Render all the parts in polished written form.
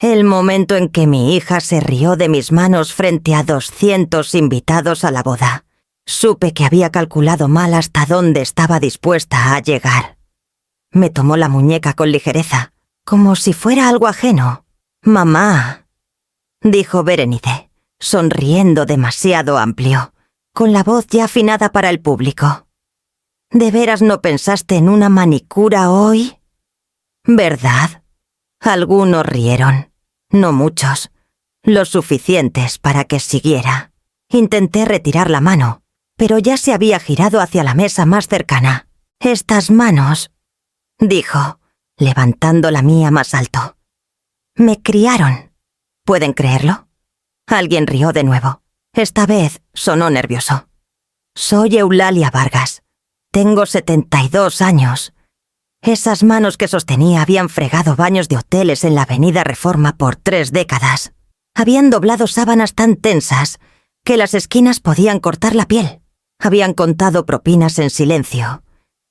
El momento en que mi hija se rió de mis manos frente a 200 invitados a la boda. Supe que había calculado mal hasta dónde estaba dispuesta a llegar. Me tomó la muñeca con ligereza, como si fuera algo ajeno. «Mamá», dijo Berenice, sonriendo demasiado amplio, con la voz ya afinada para el público. «¿De veras no pensaste en una manicura hoy?» «¿Verdad?» Algunos rieron, no muchos, lo suficientes para que siguiera. Intenté retirar la mano, pero ya se había girado hacia la mesa más cercana. «Estas manos», dijo, levantando la mía más alto. «Me criaron. ¿Pueden creerlo?» Alguien rió de nuevo. Esta vez sonó nervioso. «Soy Eulalia Vargas. Tengo 72 años. Esas manos que sostenía habían fregado baños de hoteles en la Avenida Reforma por 3 décadas. Habían doblado sábanas tan tensas que las esquinas podían cortar la piel. Habían contado propinas en silencio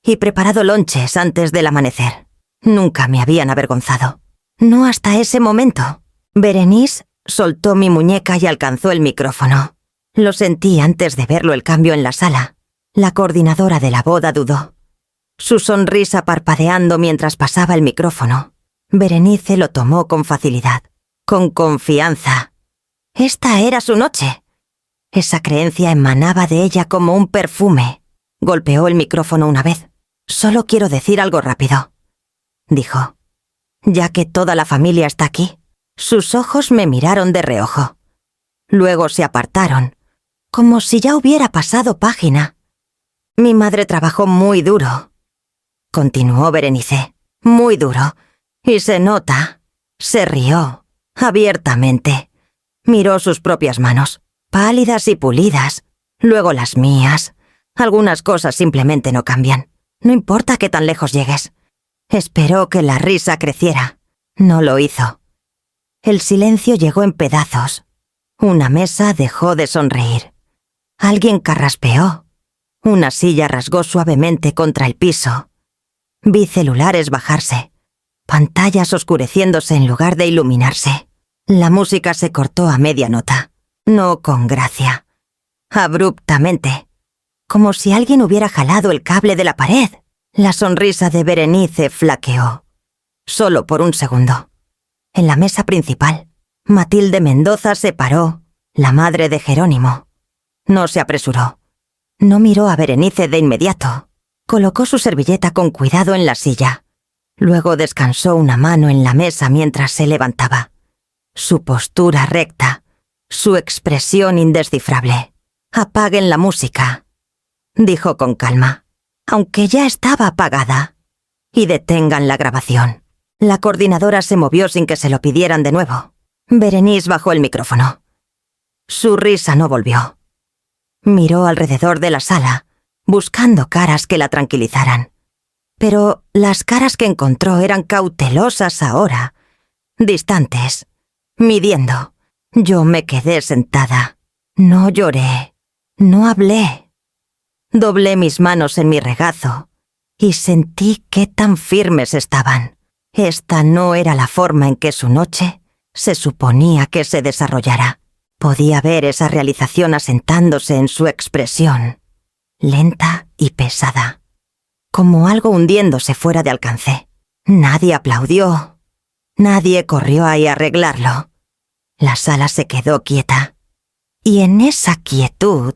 y preparado lonches antes del amanecer. Nunca me habían avergonzado. No hasta ese momento. Berenice soltó mi muñeca y alcanzó el micrófono. Lo sentí antes de verlo el cambio en la sala. La coordinadora de la boda dudó. Su sonrisa parpadeando mientras pasaba el micrófono. Berenice lo tomó con facilidad, con confianza. Esta era su noche. Esa creencia emanaba de ella como un perfume. Golpeó el micrófono una vez. «Solo quiero decir algo rápido», dijo. «Ya que toda la familia está aquí». Sus ojos me miraron de reojo. Luego se apartaron, como si ya hubiera pasado página. «Mi madre trabajó muy duro», continuó Berenice, «muy duro, y se nota». Se rió, abiertamente. Miró sus propias manos, pálidas y pulidas, luego las mías. Algunas cosas simplemente no cambian. No importa qué tan lejos llegues. Esperó que la risa creciera. No lo hizo. El silencio llegó en pedazos. Una mesa dejó de sonreír. Alguien carraspeó. Una silla rasgó suavemente contra el piso. Vi celulares bajarse, pantallas oscureciéndose en lugar de iluminarse. La música se cortó a media nota, no con gracia. Abruptamente, como si alguien hubiera jalado el cable de la pared. La sonrisa de Berenice flaqueó. Solo por un segundo. En la mesa principal, Matilde Mendoza se paró, la madre de Jerónimo. No se apresuró. No miró a Berenice de inmediato. Colocó su servilleta con cuidado en la silla. Luego descansó una mano en la mesa mientras se levantaba. Su postura recta, su expresión indescifrable. «Apaguen la música», dijo con calma, aunque ya estaba apagada, «y detengan la grabación». La coordinadora se movió sin que se lo pidieran de nuevo. Berenice bajó el micrófono. Su risa no volvió. Miró alrededor de la sala, buscando caras que la tranquilizaran. Pero las caras que encontró eran cautelosas ahora, distantes, midiendo. Yo me quedé sentada. No lloré, no hablé. Doblé mis manos en mi regazo y sentí qué tan firmes estaban. Esta no era la forma en que su noche se suponía que se desarrollara. Podía ver esa realización asentándose en su expresión, lenta y pesada, como algo hundiéndose fuera de alcance. Nadie aplaudió, nadie corrió a arreglarlo. La sala se quedó quieta, y en esa quietud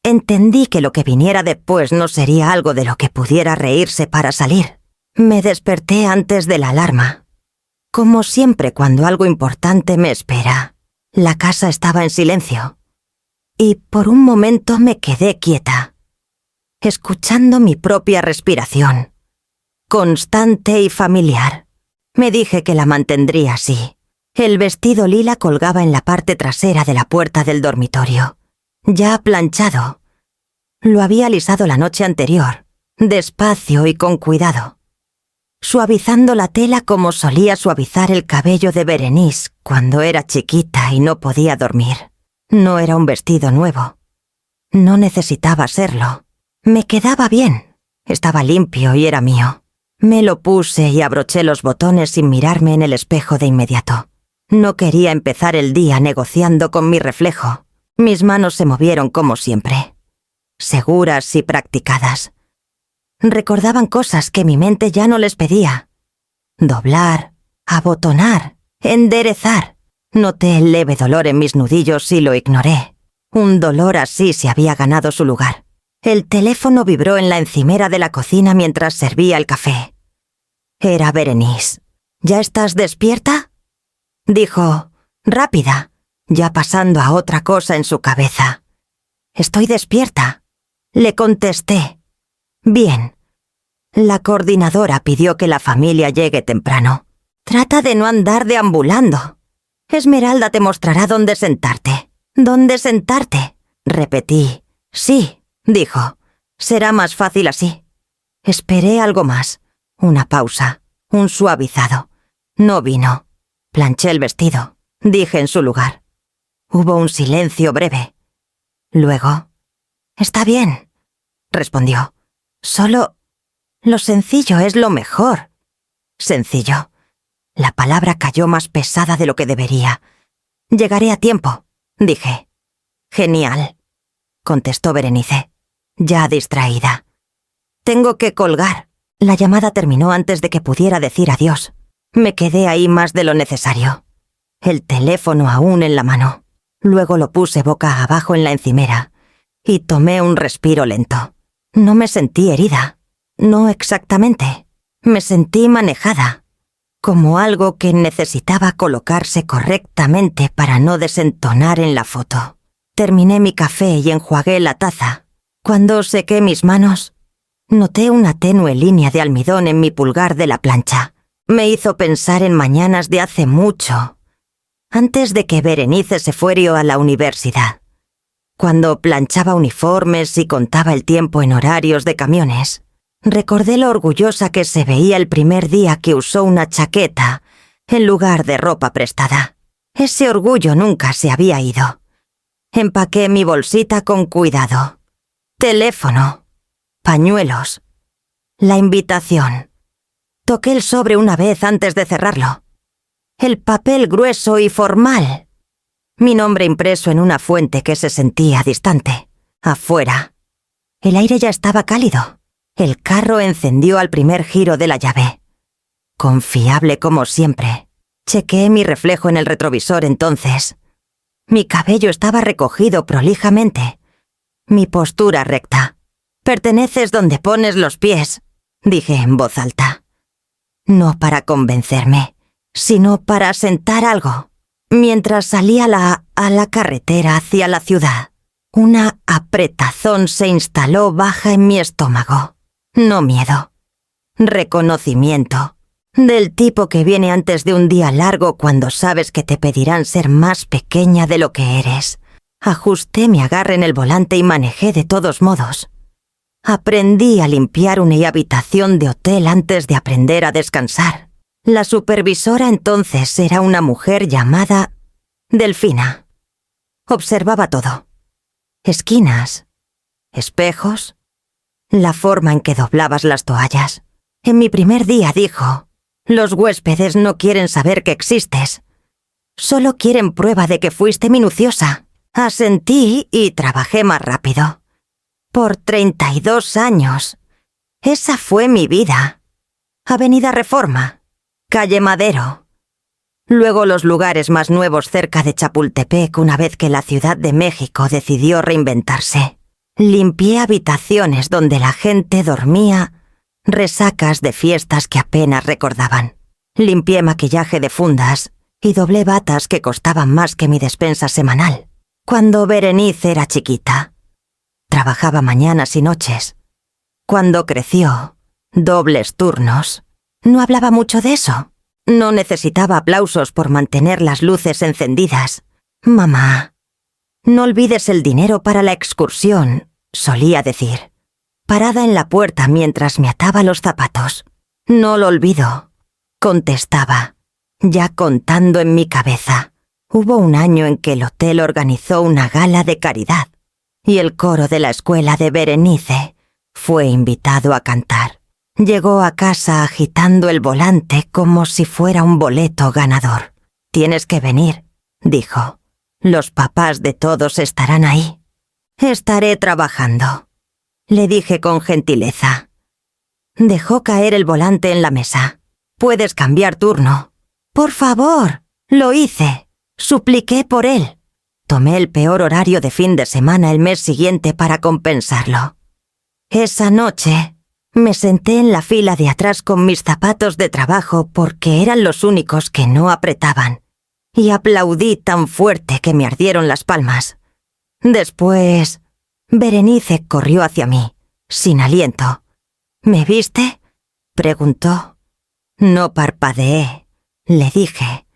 entendí que lo que viniera después no sería algo de lo que pudiera reírse para salir. Me desperté antes de la alarma. Como siempre cuando algo importante me espera, la casa estaba en silencio. Y por un momento me quedé quieta, escuchando mi propia respiración, constante y familiar. Me dije que la mantendría así. El vestido lila colgaba en la parte trasera de la puerta del dormitorio, ya planchado. Lo había alisado la noche anterior, despacio y con cuidado, suavizando la tela como solía suavizar el cabello de Berenice cuando era chiquita y no podía dormir. No era un vestido nuevo. No necesitaba serlo. Me quedaba bien. Estaba limpio y era mío. Me lo puse y abroché los botones sin mirarme en el espejo de inmediato. No quería empezar el día negociando con mi reflejo. Mis manos se movieron como siempre, seguras y practicadas. Recordaban cosas que mi mente ya no les pedía. Doblar, abotonar, enderezar. Noté el leve dolor en mis nudillos y lo ignoré. Un dolor así se había ganado su lugar. El teléfono vibró en la encimera de la cocina mientras servía el café. Era Berenice. ¿Ya estás despierta?, dijo, rápida, ya pasando a otra cosa en su cabeza. Estoy despierta, le contesté. Bien. La coordinadora pidió que la familia llegue temprano. Trata de no andar deambulando. Esmeralda te mostrará dónde sentarte. ¿Dónde sentarte?, repetí. Sí, dijo. Será más fácil así. Esperé algo más. Una pausa. Un suavizado. No vino. Planché el vestido. Dije en su lugar. Hubo un silencio breve. Luego, «Está bien», respondió. «Solo lo sencillo es lo mejor». Sencillo. La palabra cayó más pesada de lo que debería. «Llegaré a tiempo», dije. «Genial», contestó Berenice, ya distraída. «Tengo que colgar». La llamada terminó antes de que pudiera decir adiós. Me quedé ahí más de lo necesario. El teléfono aún en la mano. Luego lo puse boca abajo en la encimera y tomé un respiro lento. No me sentí herida. No exactamente. Me sentí manejada. Como algo que necesitaba colocarse correctamente para no desentonar en la foto. Terminé mi café y enjuagué la taza. Cuando sequé mis manos, noté una tenue línea de almidón en mi pulgar de la plancha. Me hizo pensar en mañanas de hace mucho, antes de que Berenice se fuera a la universidad. Cuando planchaba uniformes y contaba el tiempo en horarios de camiones, recordé lo orgullosa que se veía el primer día que usó una chaqueta en lugar de ropa prestada. Ese orgullo nunca se había ido. Empaqué mi bolsita con cuidado. Teléfono, pañuelos, la invitación. Toqué el sobre una vez antes de cerrarlo. El papel grueso y formal. Mi nombre impreso en una fuente que se sentía distante, afuera. El aire ya estaba cálido. El carro encendió al primer giro de la llave. Confiable como siempre. Chequeé mi reflejo en el retrovisor entonces. Mi cabello estaba recogido prolijamente. Mi postura recta. «Perteneces donde pones los pies», dije en voz alta. No para convencerme, sino para sentar algo. Mientras salía a la carretera hacia la ciudad, una apretazón se instaló baja en mi estómago. No miedo. Reconocimiento. Del tipo que viene antes de un día largo cuando sabes que te pedirán ser más pequeña de lo que eres. Ajusté mi agarre en el volante y manejé de todos modos. Aprendí a limpiar una habitación de hotel antes de aprender a descansar. La supervisora entonces era una mujer llamada Delfina. Observaba todo. Esquinas, espejos, la forma en que doblabas las toallas. En mi primer día dijo, «Los huéspedes no quieren saber que existes. Solo quieren prueba de que fuiste minuciosa». Asentí y trabajé más rápido. Por 32 años. Esa fue mi vida. Avenida Reforma, calle Madero. Luego los lugares más nuevos cerca de Chapultepec una vez que la Ciudad de México decidió reinventarse. Limpié habitaciones donde la gente dormía, resacas de fiestas que apenas recordaban. Limpié maquillaje de fundas y doblé batas que costaban más que mi despensa semanal. Cuando Berenice era chiquita, trabajaba mañanas y noches. Cuando creció, dobles turnos. No hablaba mucho de eso. No necesitaba aplausos por mantener las luces encendidas. «Mamá, no olvides el dinero para la excursión», solía decir, parada en la puerta mientras me ataba los zapatos. «No lo olvido», contestaba, ya contando en mi cabeza. Hubo un año en que el hotel organizó una gala de caridad y el coro de la escuela de Berenice fue invitado a cantar. Llegó a casa agitando el volante como si fuera un boleto ganador. Tienes que venir, dijo. Los papás de todos estarán ahí. Estaré trabajando, le dije con gentileza. Dejó caer el volante en la mesa. Puedes cambiar turno. Por favor, lo hice. Supliqué por él. Tomé el peor horario de fin de semana el mes siguiente para compensarlo. Esa noche me senté en la fila de atrás con mis zapatos de trabajo porque eran los únicos que no apretaban, y aplaudí tan fuerte que me ardieron las palmas. Después, Berenice corrió hacia mí, sin aliento. ¿Me viste?, preguntó. No parpadeé, le dije.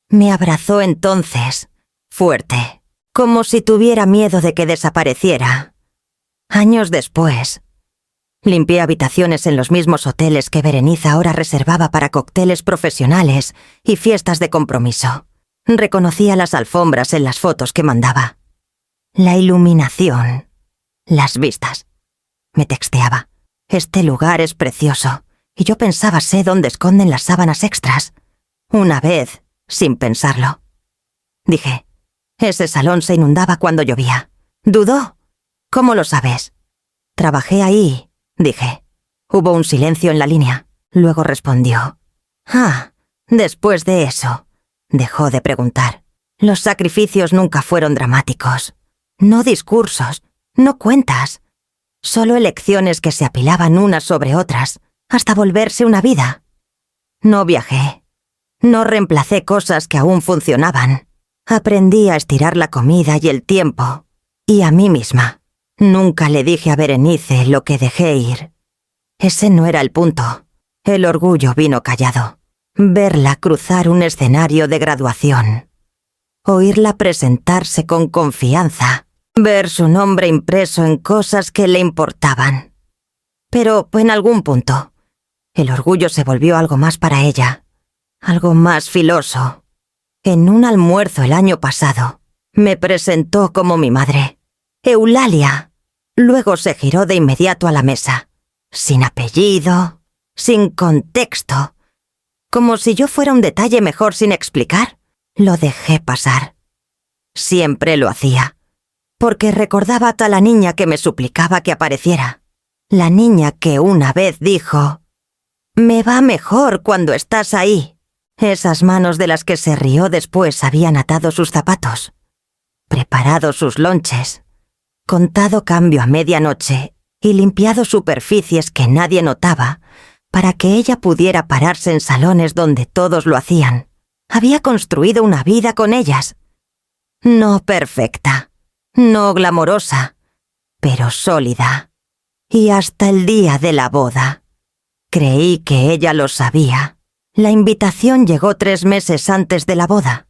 Me abrazó entonces, fuerte, como si tuviera miedo de que desapareciera. Años después, limpié habitaciones en los mismos hoteles que Berenice ahora reservaba para cócteles profesionales y fiestas de compromiso. Reconocía las alfombras en las fotos que mandaba. La iluminación, las vistas. Me texteaba. Este lugar es precioso. Y yo pensaba, sé dónde esconden las sábanas extras. Una vez, sin pensarlo. Dije, ese salón se inundaba cuando llovía. ¿Dudó? ¿Cómo lo sabes? Trabajé ahí, dije. Hubo un silencio en la línea. Luego respondió. Después de eso, dejó de preguntar. Los sacrificios nunca fueron dramáticos. No discursos, no cuentas. Solo elecciones que se apilaban unas sobre otras, hasta volverse una vida. No viajé. No reemplacé cosas que aún funcionaban. Aprendí a estirar la comida y el tiempo. Y a mí misma. Nunca le dije a Berenice lo que dejé ir. Ese no era el punto. El orgullo vino callado. Verla cruzar un escenario de graduación. Oírla presentarse con confianza. Ver su nombre impreso en cosas que le importaban. Pero en algún punto, el orgullo se volvió algo más para ella. Algo más filoso. En un almuerzo el año pasado, me presentó como mi madre. Eulalia. Luego se giró de inmediato a la mesa. Sin apellido, sin contexto. Como si yo fuera un detalle mejor sin explicar. Lo dejé pasar. Siempre lo hacía. Porque recordaba a la niña que me suplicaba que apareciera. La niña que una vez dijo, «Me va mejor cuando estás ahí». Esas manos de las que se rió después habían atado sus zapatos, preparado sus lonches, contado cambio a medianoche y limpiado superficies que nadie notaba para que ella pudiera pararse en salones donde todos lo hacían. Había construido una vida con ellas. No perfecta, no glamorosa, pero sólida. Y hasta el día de la boda. Creí que ella lo sabía. La invitación llegó 3 meses antes de la boda.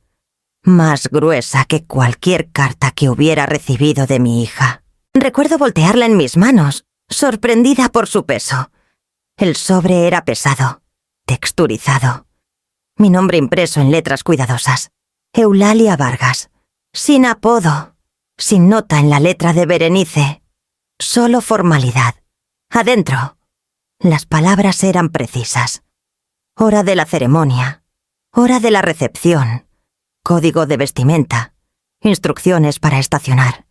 Más gruesa que cualquier carta que hubiera recibido de mi hija. Recuerdo voltearla en mis manos, sorprendida por su peso. El sobre era pesado, texturizado. Mi nombre impreso en letras cuidadosas. Eulalia Vargas. Sin apodo. Sin nota en la letra de Berenice. Solo formalidad. Adentro. Las palabras eran precisas. Hora de la ceremonia. Hora de la recepción. Código de vestimenta. Instrucciones para estacionar.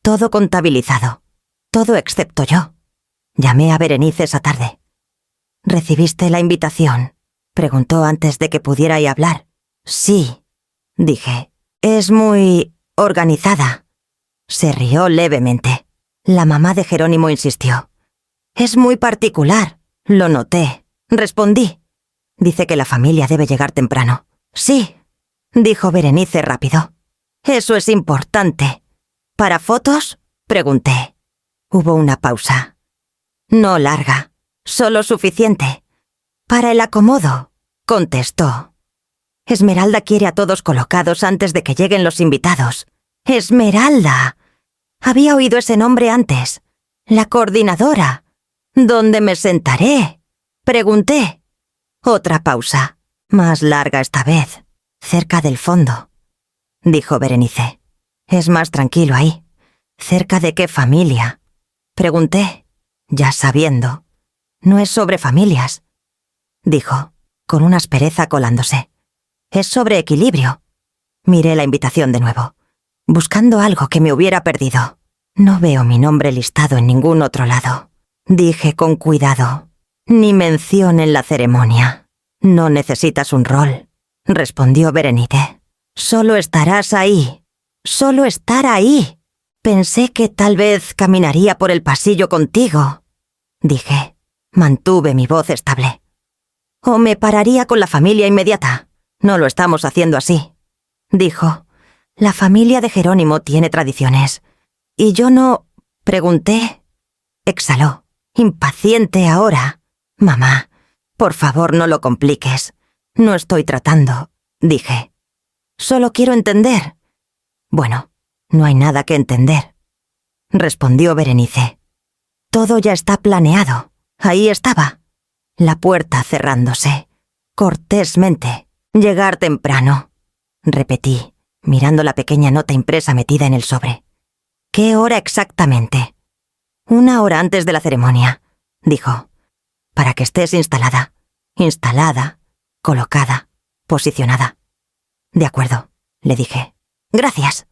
Todo contabilizado. Todo excepto yo. Llamé a Berenice esa tarde. ¿Recibiste la invitación?, preguntó antes de que pudiera hablar. Sí, dije. Es muy organizada. Se rió levemente. La mamá de Jerónimo insistió. Es muy particular. Lo noté. Respondí. Dice que la familia debe llegar temprano. Sí, dijo Berenice rápido. Eso es importante. ¿Para fotos?, pregunté. Hubo una pausa. No larga, solo suficiente. Para el acomodo, contestó. Esmeralda quiere a todos colocados antes de que lleguen los invitados. ¡Esmeralda! Había oído ese nombre antes. La coordinadora. ¿Dónde me sentaré?, pregunté. Otra pausa, más larga esta vez, cerca del fondo, dijo Berenice. Es más tranquilo ahí. ¿Cerca de qué familia?, pregunté, ya sabiendo. No es sobre familias, dijo, con una aspereza colándose. Es sobre equilibrio. Miré la invitación de nuevo, buscando algo que me hubiera perdido. No veo mi nombre listado en ningún otro lado. Dije con cuidado. Ni mención en la ceremonia. No necesitas un rol, respondió Berenice. Solo estarás ahí. Solo estar ahí. Pensé que tal vez caminaría por el pasillo contigo, dije. Mantuve mi voz estable. O me pararía con la familia inmediata. No lo estamos haciendo así, dijo. La familia de Jerónimo tiene tradiciones. Y yo no... pregunté. Exhaló, impaciente ahora. Mamá, por favor no lo compliques. No estoy tratando, dije. Solo quiero entender. Bueno, no hay nada que entender, respondió Berenice. Todo ya está planeado. Ahí estaba. La puerta cerrándose. Cortésmente. Llegar temprano, repetí, mirando la pequeña nota impresa metida en el sobre. ¿Qué hora exactamente? 1 hora antes de la ceremonia, dijo. Para que estés instalada, colocada, posicionada. De acuerdo, le dije. Gracias,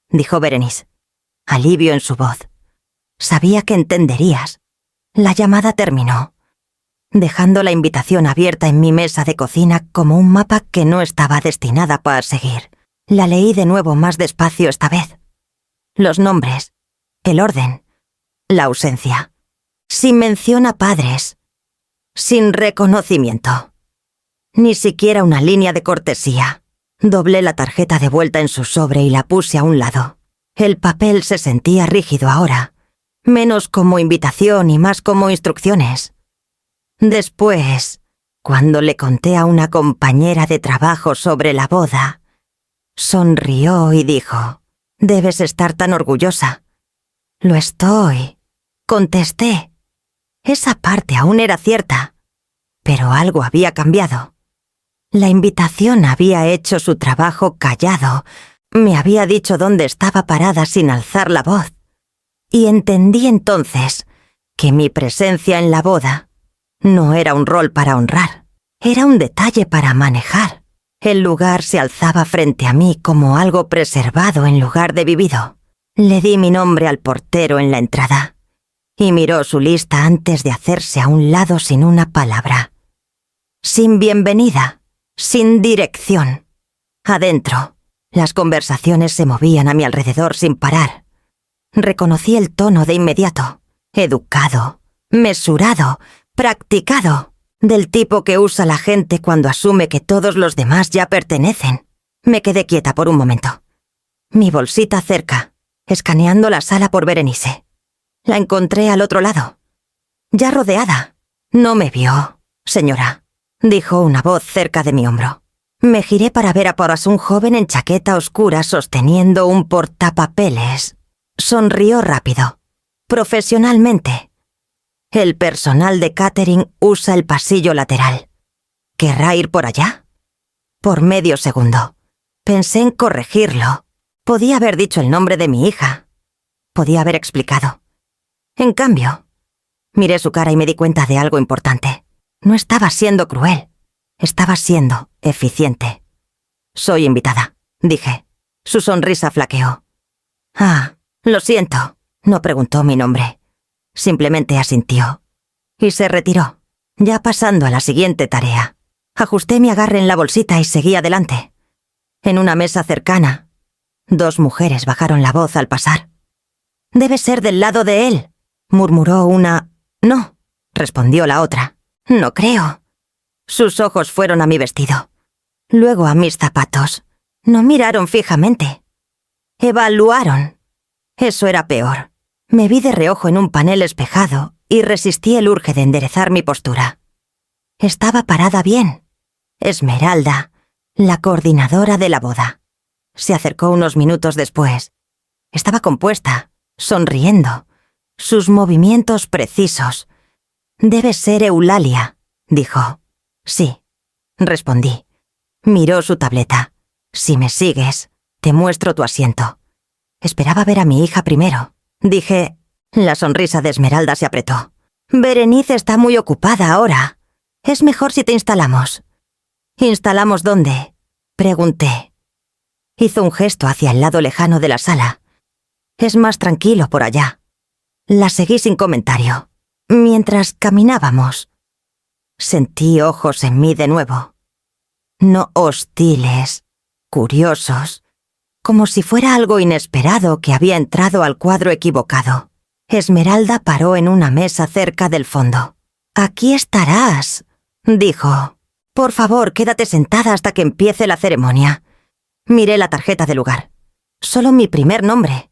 dijo Berenice. Alivio en su voz. Sabía que entenderías. La llamada terminó, dejando la invitación abierta en mi mesa de cocina como un mapa que no estaba destinada para seguir. La leí de nuevo más despacio esta vez. Los nombres, el orden, la ausencia. Sin mención a padres. Sin reconocimiento. Ni siquiera una línea de cortesía. Doblé la tarjeta de vuelta en su sobre y la puse a un lado. El papel se sentía rígido ahora, menos como invitación y más como instrucciones. Después, cuando le conté a una compañera de trabajo sobre la boda, sonrió y dijo, «Debes estar tan orgullosa». «Lo estoy», contesté. Esa parte aún era cierta, pero algo había cambiado. La invitación había hecho su trabajo callado, me había dicho dónde estaba parada sin alzar la voz, y entendí entonces que mi presencia en la boda no era un rol para honrar, era un detalle para manejar. El lugar se alzaba frente a mí como algo preservado en lugar de vivido. Le di mi nombre al portero en la entrada, y miró su lista antes de hacerse a un lado sin una palabra. Sin bienvenida, sin dirección. Adentro, las conversaciones se movían a mi alrededor sin parar. Reconocí el tono de inmediato, educado, mesurado, practicado, del tipo que usa la gente cuando asume que todos los demás ya pertenecen. Me quedé quieta por un momento. Mi bolsita cerca, escaneando la sala por Berenice. La encontré al otro lado. Ya rodeada. No me vio, señora, dijo una voz cerca de mi hombro. Me giré para ver a Porras, un joven en chaqueta oscura sosteniendo un portapapeles. Sonrió rápido, profesionalmente. El personal de catering usa el pasillo lateral. ¿Querrá ir por allá? Por medio segundo. Pensé en corregirlo. Podía haber dicho el nombre de mi hija. Podía haber explicado. En cambio, miré su cara y me di cuenta de algo importante. No estaba siendo cruel. Estaba siendo eficiente. Soy invitada, dije. Su sonrisa flaqueó. Ah, lo siento. No preguntó mi nombre. Simplemente asintió. Y se retiró, ya pasando a la siguiente tarea. Ajusté mi agarre en la bolsita y seguí adelante. En una mesa cercana, 2 mujeres bajaron la voz al pasar. «Debe ser del lado de él», murmuró una. «No», respondió la otra. «No creo». Sus ojos fueron a mi vestido, luego a mis zapatos. No miraron fijamente. Evaluaron. Eso era peor. Me vi de reojo en un panel espejado y resistí el urge de enderezar mi postura. Estaba parada bien. Esmeralda, la coordinadora de la boda. Se acercó unos minutos después. Estaba compuesta, sonriendo. Sus movimientos precisos. «Debe ser Eulalia», dijo. «Sí», respondí. Miró su tableta. «Si me sigues, te muestro tu asiento». Esperaba ver a mi hija primero. Dije. La sonrisa de Esmeralda se apretó. «Berenice está muy ocupada ahora. Es mejor si te instalamos». «¿Instalamos dónde?». Pregunté. Hizo un gesto hacia el lado lejano de la sala. Es más tranquilo por allá. La seguí sin comentario. Mientras caminábamos, sentí ojos en mí de nuevo. No hostiles, curiosos, como si fuera algo inesperado que había entrado al cuadro equivocado. Esmeralda paró en una mesa cerca del fondo. «Aquí estarás», dijo. «Por favor, quédate sentada hasta que empiece la ceremonia». Miré la tarjeta del lugar. Solo mi primer nombre,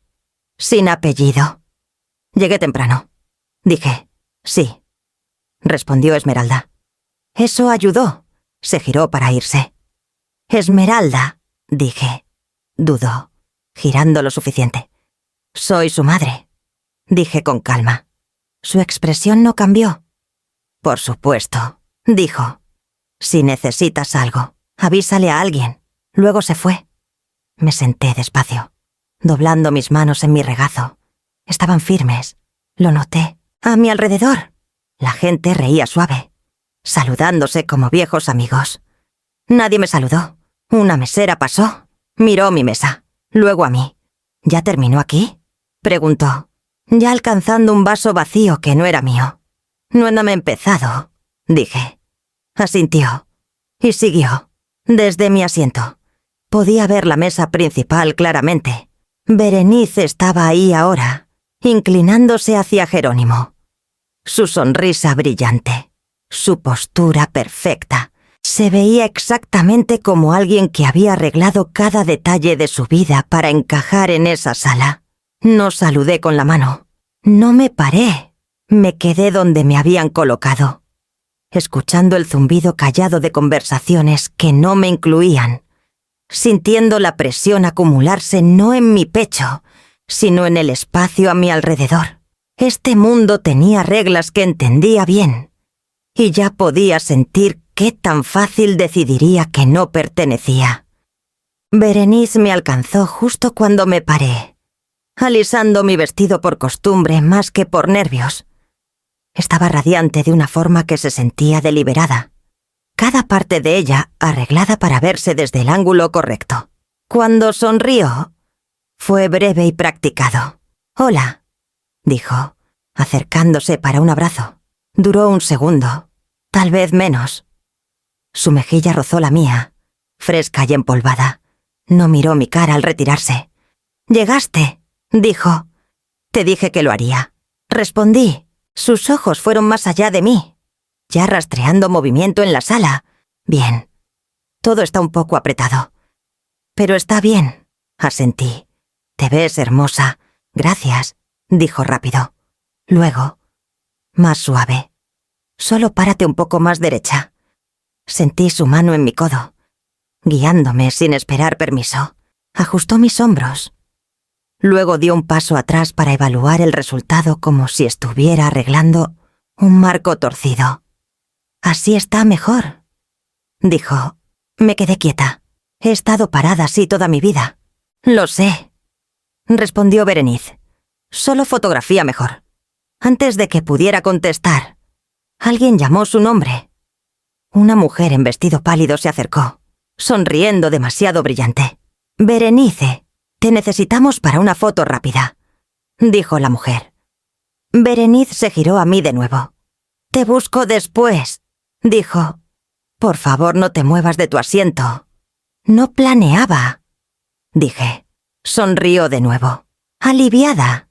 sin apellido. «Llegué temprano», dije. «Sí», respondió Esmeralda. Eso ayudó. Se giró para irse. «Esmeralda», dije. Dudó, girando lo suficiente. «Soy su madre», dije con calma. Su expresión no cambió. «Por supuesto», dijo. «Si necesitas algo, avísale a alguien». Luego se fue. Me senté despacio, doblando mis manos en mi regazo. Estaban firmes. Lo noté. A mi alrededor, la gente reía suave, saludándose como viejos amigos. Nadie me saludó. Una mesera pasó, miró mi mesa, luego a mí. «¿Ya terminó aquí?», preguntó, ya alcanzando un vaso vacío que no era mío. «No me he empezado», dije. Asintió y siguió. Desde mi asiento podía ver la mesa principal claramente. Berenice estaba ahí ahora, inclinándose hacia Jerónimo. Su sonrisa brillante, su postura perfecta. Se veía exactamente como alguien que había arreglado cada detalle de su vida para encajar en esa sala. No saludé con la mano. No me paré. Me quedé donde me habían colocado, escuchando el zumbido callado de conversaciones que no me incluían, sintiendo la presión acumularse no en mi pecho, sino en el espacio a mi alrededor. Este mundo tenía reglas que entendía bien, y ya podía sentir qué tan fácil decidiría que no pertenecía. Berenice me alcanzó justo cuando me paré, alisando mi vestido por costumbre más que por nervios. Estaba radiante de una forma que se sentía deliberada, cada parte de ella arreglada para verse desde el ángulo correcto. Cuando sonrió, fue breve y practicado. «Hola», dijo, acercándose para un abrazo. Duró un segundo, tal vez menos. Su mejilla rozó la mía, fresca y empolvada. No miró mi cara al retirarse. «Llegaste», dijo. «Te dije que lo haría», respondí. Sus ojos fueron más allá de mí, ya rastreando movimiento en la sala. «Bien. Todo está un poco apretado. Pero está bien», asentí. «Te ves hermosa». «Gracias», dijo rápido. Luego, más suave. «Solo párate un poco más derecha». Sentí su mano en mi codo, guiándome sin esperar permiso. Ajustó mis hombros. Luego dio un paso atrás para evaluar el resultado como si estuviera arreglando un marco torcido. «Así está mejor», dijo. Me quedé quieta. He estado parada así toda mi vida. «Lo sé», respondió Berenice. «Solo fotografía mejor». Antes de que pudiera contestar, alguien llamó su nombre. Una mujer en vestido pálido se acercó, sonriendo demasiado brillante. «Berenice, te necesitamos para una foto rápida», dijo la mujer. Berenice se giró a mí de nuevo. «Te busco después», dijo. «Por favor, no te muevas de tu asiento». «No planeaba», dije. Sonrió de nuevo, aliviada.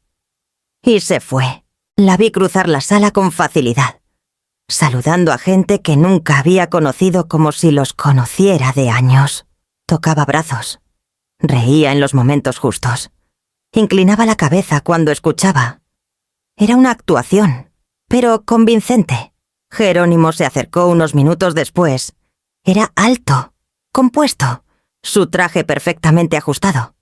Y se fue. La vi cruzar la sala con facilidad, saludando a gente que nunca había conocido como si los conociera de años. Tocaba brazos. Reía en los momentos justos. Inclinaba la cabeza cuando escuchaba. Era una actuación, pero convincente. Jerónimo se acercó unos minutos después. Era alto, compuesto, su traje perfectamente ajustado.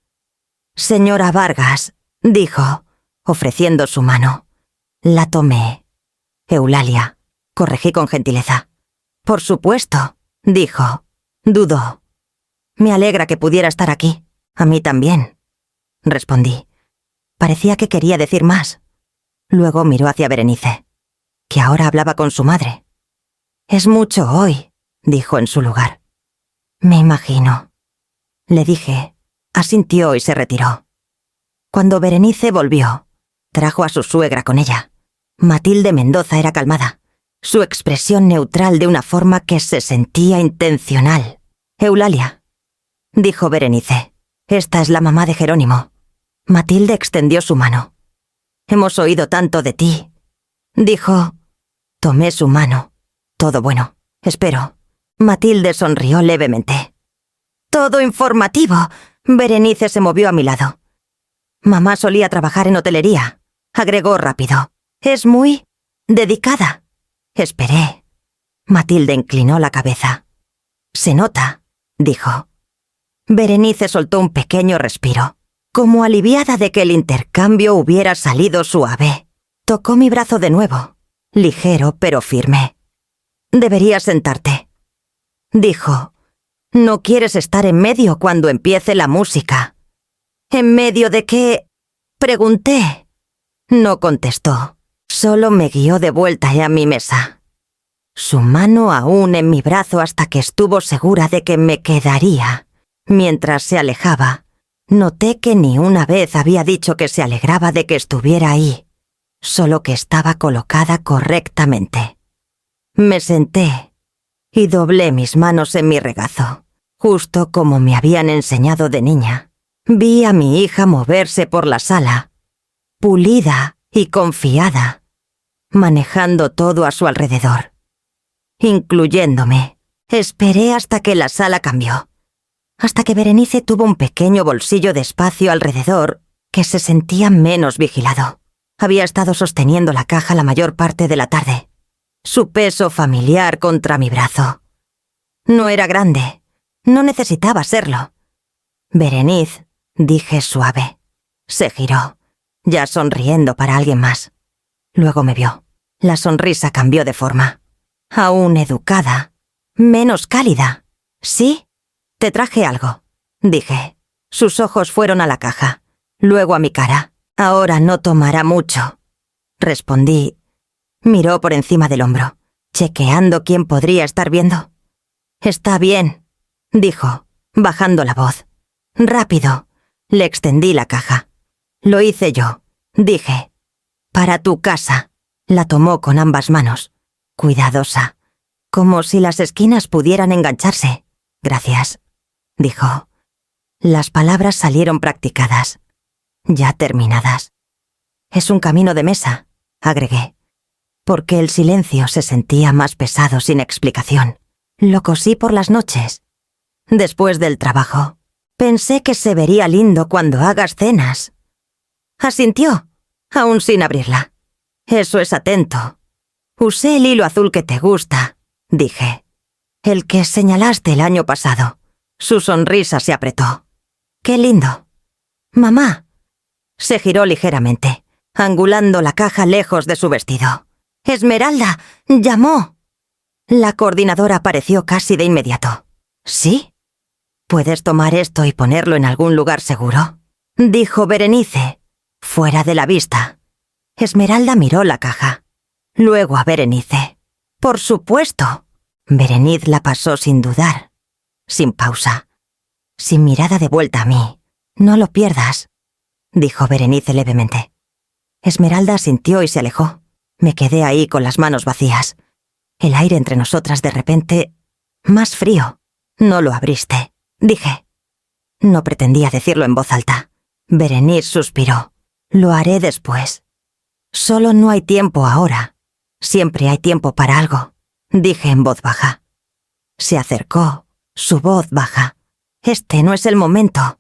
«Señora Vargas», dijo, ofreciendo su mano. La tomé. «Eulalia», corregí con gentileza. «Por supuesto», dijo. Dudó. «Me alegra que pudiera estar aquí». «A mí también», respondí. Parecía que quería decir más. Luego miró hacia Berenice, que ahora hablaba con su madre. «Es mucho hoy», dijo en su lugar. «Me imagino», le dije. Asintió y se retiró. Cuando Berenice volvió, trajo a su suegra con ella. Matilde Mendoza era calmada, su expresión neutral de una forma que se sentía intencional. «Eulalia», dijo Berenice, «esta es la mamá de Jerónimo». Matilde extendió su mano. «Hemos oído tanto de ti», dijo. Tomé su mano. «Todo bueno, espero». Matilde sonrió levemente. «Todo informativo». Berenice se movió a mi lado. «Mamá solía trabajar en hotelería», agregó rápido. «Es muy dedicada». Esperé. Matilde inclinó la cabeza. «Se nota», dijo. Berenice soltó un pequeño respiro, como aliviada de que el intercambio hubiera salido suave. Tocó mi brazo de nuevo, ligero pero firme. «Deberías sentarte», dijo. «No quieres estar en medio cuando empiece la música». «¿En medio de qué?», pregunté. No contestó, solo me guió de vuelta a mi mesa. Su mano aún en mi brazo hasta que estuvo segura de que me quedaría. Mientras se alejaba, noté que ni una vez había dicho que se alegraba de que estuviera ahí, solo que estaba colocada correctamente. Me senté y doblé mis manos en mi regazo, justo como me habían enseñado de niña. Vi a mi hija moverse por la sala, pulida y confiada, manejando todo a su alrededor, incluyéndome. Esperé hasta que la sala cambió, hasta que Berenice tuvo un pequeño bolsillo de espacio alrededor que se sentía menos vigilado. Había estado sosteniendo la caja la mayor parte de la tarde, su peso familiar contra mi brazo. No era grande, no necesitaba serlo. «Berenice», dije suave. Se giró, ya sonriendo para alguien más. Luego me vio. La sonrisa cambió de forma. Aún educada, menos cálida. «¿Sí? Te traje algo», dije. Sus ojos fueron a la caja, luego a mi cara. «Ahora no tomará mucho», respondí. Miró por encima del hombro, chequeando quién podría estar viendo. «Está bien», dijo, bajando la voz. «Rápido». Le extendí la caja. «Lo hice yo», dije. «Para tu casa». La tomó con ambas manos, cuidadosa, como si las esquinas pudieran engancharse. «Gracias», dijo. Las palabras salieron practicadas, ya terminadas. «Es un camino de mesa», agregué, porque el silencio se sentía más pesado sin explicación. Lo cosí por las noches, después del trabajo. Pensé que se vería lindo cuando hagas cenas. Asintió, aún sin abrirla. «Eso es atento». «Usé el hilo azul que te gusta», dije. «El que señalaste el año pasado». Su sonrisa se apretó. «Qué lindo». «Mamá». Se giró ligeramente, angulando la caja lejos de su vestido. «Esmeralda, llamó». La coordinadora apareció casi de inmediato. «¿Sí? ¿Puedes tomar esto y ponerlo en algún lugar seguro?», dijo Berenice, fuera de la vista. Esmeralda miró la caja, luego a Berenice. «Por supuesto». Berenice la pasó sin dudar, sin pausa, sin mirada de vuelta a mí. «No lo pierdas», dijo Berenice levemente. Esmeralda asintió y se alejó. Me quedé ahí con las manos vacías. El aire entre nosotras de repente más frío. «No lo abriste», dije. No pretendía decirlo en voz alta. Berenice suspiró. «Lo haré después». «Solo no hay tiempo ahora. Siempre hay tiempo para algo», dije en voz baja. Se acercó, su voz baja. «Este no es el momento».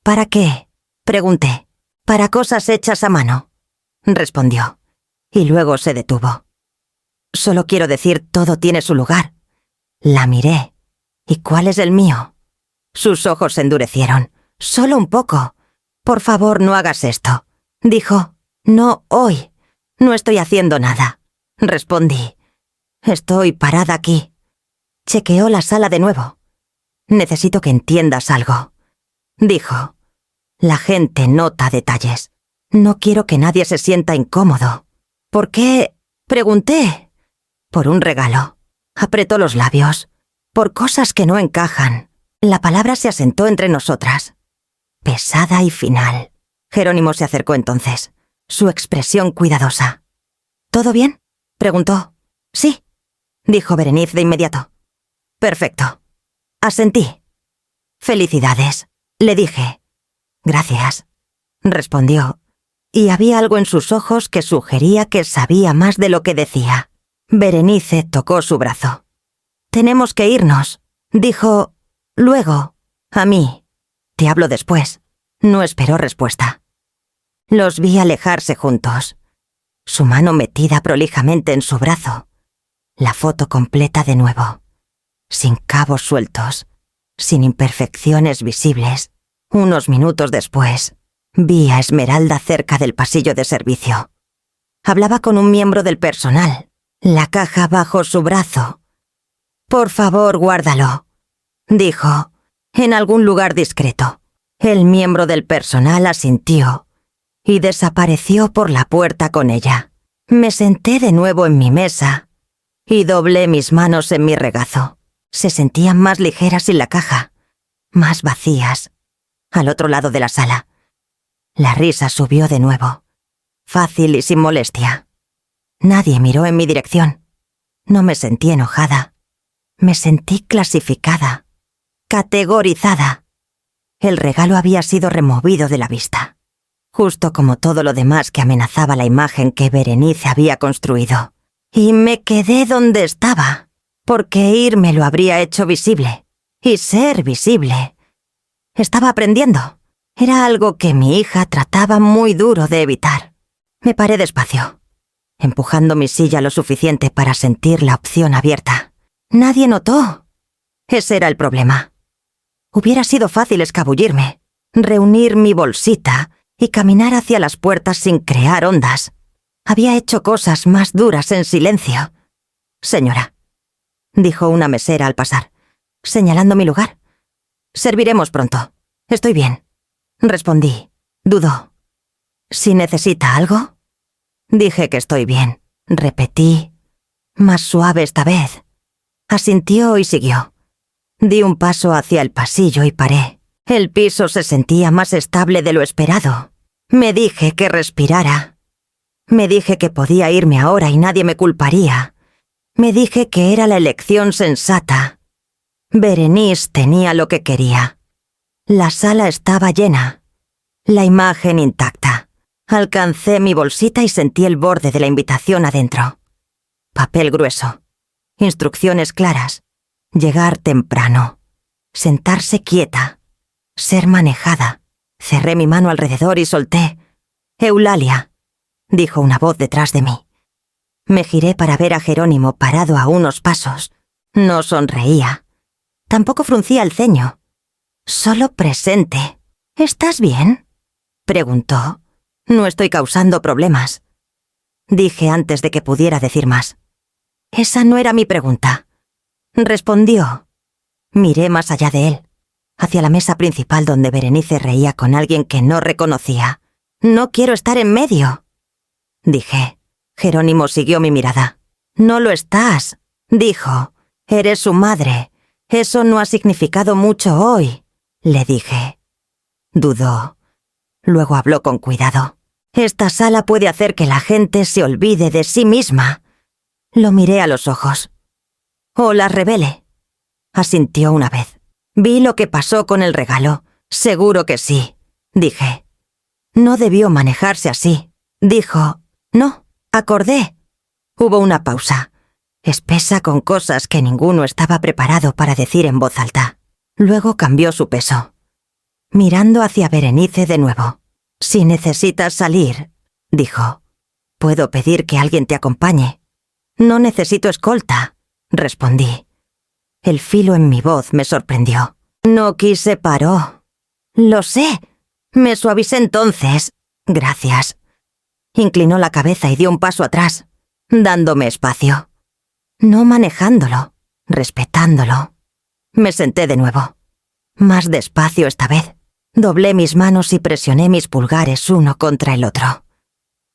«¿Para qué?», pregunté. «Para cosas hechas a mano», respondió, y luego se detuvo. «Solo quiero decir, todo tiene su lugar». La miré. «¿Y cuál es el mío?». Sus ojos se endurecieron. «Solo un poco. Por favor, no hagas esto», dijo. «No hoy. No estoy haciendo nada», respondí. «Estoy parada aquí». Chequeó la sala de nuevo. «Necesito que entiendas algo», dijo. «La gente nota detalles. No quiero que nadie se sienta incómodo». «¿Por qué?», pregunté. «Por un regalo». Apretó los labios. «Por cosas que no encajan». La palabra se asentó entre nosotras. Pesada y final. Jerónimo se acercó entonces, su expresión cuidadosa. ¿Todo bien?, preguntó. Sí, dijo Berenice de inmediato. Perfecto. Asentí. Felicidades, le dije. Gracias, respondió, y había algo en sus ojos que sugería que sabía más de lo que decía. Berenice tocó su brazo. Tenemos que irnos, dijo. Luego, a mí. Te hablo después. No esperó respuesta. Los vi alejarse juntos, su mano metida prolijamente en su brazo, la foto completa de nuevo, sin cabos sueltos, sin imperfecciones visibles. Unos minutos después, vi a Esmeralda cerca del pasillo de servicio. Hablaba con un miembro del personal, la caja bajo su brazo. Por favor, guárdalo, dijo, en algún lugar discreto. El miembro del personal asintió y desapareció por la puerta con ella. Me senté de nuevo en mi mesa y doblé mis manos en mi regazo. Se sentían más ligeras sin la caja, más vacías. Al otro lado de la sala, la risa subió de nuevo, fácil y sin molestia. Nadie miró en mi dirección. No me sentí enojada. Me sentí clasificada, categorizada. El regalo había sido removido de la vista, justo como todo lo demás que amenazaba la imagen que Berenice había construido. Y me quedé donde estaba, porque irme lo habría hecho visible, y ser visible. Estaba aprendiendo. Era algo que mi hija trataba muy duro de evitar. Me paré despacio, empujando mi silla lo suficiente para sentir la opción abierta. Nadie notó. Ese era el problema. Hubiera sido fácil escabullirme, reunir mi bolsita y caminar hacia las puertas sin crear ondas. Había hecho cosas más duras en silencio. Señora, dijo una mesera al pasar, señalando mi lugar. Serviremos pronto. Estoy bien. Respondí. Dudó. ¿Si necesita algo? Dije que estoy bien. Repetí, más suave esta vez. Asintió y siguió. Di un paso hacia el pasillo y paré. El piso se sentía más estable de lo esperado. Me dije que respirara. Me dije que podía irme ahora y nadie me culparía. Me dije que era la elección sensata. Berenice tenía lo que quería. La sala estaba llena. La imagen intacta. Alcancé mi bolsita y sentí el borde de la invitación adentro. Papel grueso. Instrucciones claras. Llegar temprano. Sentarse quieta. Ser manejada. Cerré mi mano alrededor y solté. Eulalia, dijo una voz detrás de mí. Me giré para ver a Jerónimo parado a unos pasos. No sonreía. Tampoco fruncía el ceño. Solo presente. ¿Estás bien?, preguntó. No estoy causando problemas, dije antes de que pudiera decir más. Esa no era mi pregunta. Respondió. Miré más allá de él, hacia la mesa principal donde Berenice reía con alguien que no reconocía. No quiero estar en medio, dije. Jerónimo siguió mi mirada. No lo estás, dijo. Eres su madre. Eso no ha significado mucho hoy, le dije. Dudó. Luego habló con cuidado. Esta sala puede hacer que la gente se olvide de sí misma. Lo miré a los ojos. O la revele. Asintió una vez. Vi lo que pasó con el regalo. Seguro que sí, dije. No debió manejarse así, dijo. No, acordé. Hubo una pausa, espesa con cosas que ninguno estaba preparado para decir en voz alta. Luego cambió su peso, mirando hacia Berenice de nuevo. Si necesitas salir, dijo, puedo pedir que alguien te acompañe. No necesito escolta, respondí. El filo en mi voz me sorprendió. No quise paró. Lo sé. Me suavicé entonces. Gracias. Inclinó la cabeza y dio un paso atrás, dándome espacio. No manejándolo, respetándolo. Me senté de nuevo. Más despacio esta vez. Doblé mis manos y presioné mis pulgares uno contra el otro,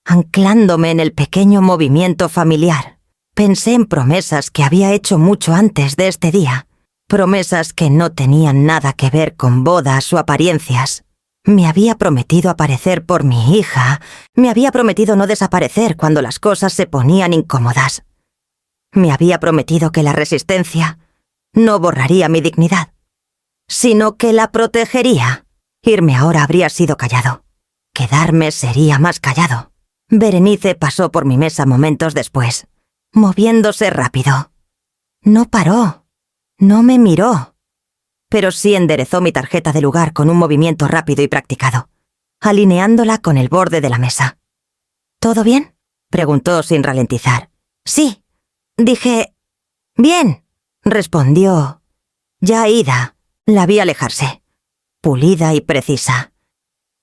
anclándome en el pequeño movimiento familiar. Pensé en promesas que había hecho mucho antes de este día. Promesas que no tenían nada que ver con bodas o apariencias. Me había prometido aparecer por mi hija. Me había prometido no desaparecer cuando las cosas se ponían incómodas. Me había prometido que la resistencia no borraría mi dignidad, sino que la protegería. Irme ahora habría sido callado. Quedarme sería más callado. Berenice pasó por mi mesa momentos después, moviéndose rápido. No paró. No me miró. Pero sí enderezó mi tarjeta de lugar con un movimiento rápido y practicado, alineándola con el borde de la mesa. ¿Todo bien?, preguntó sin ralentizar. Sí. Dije, bien, respondió. Ya ida. La vi alejarse, pulida y precisa.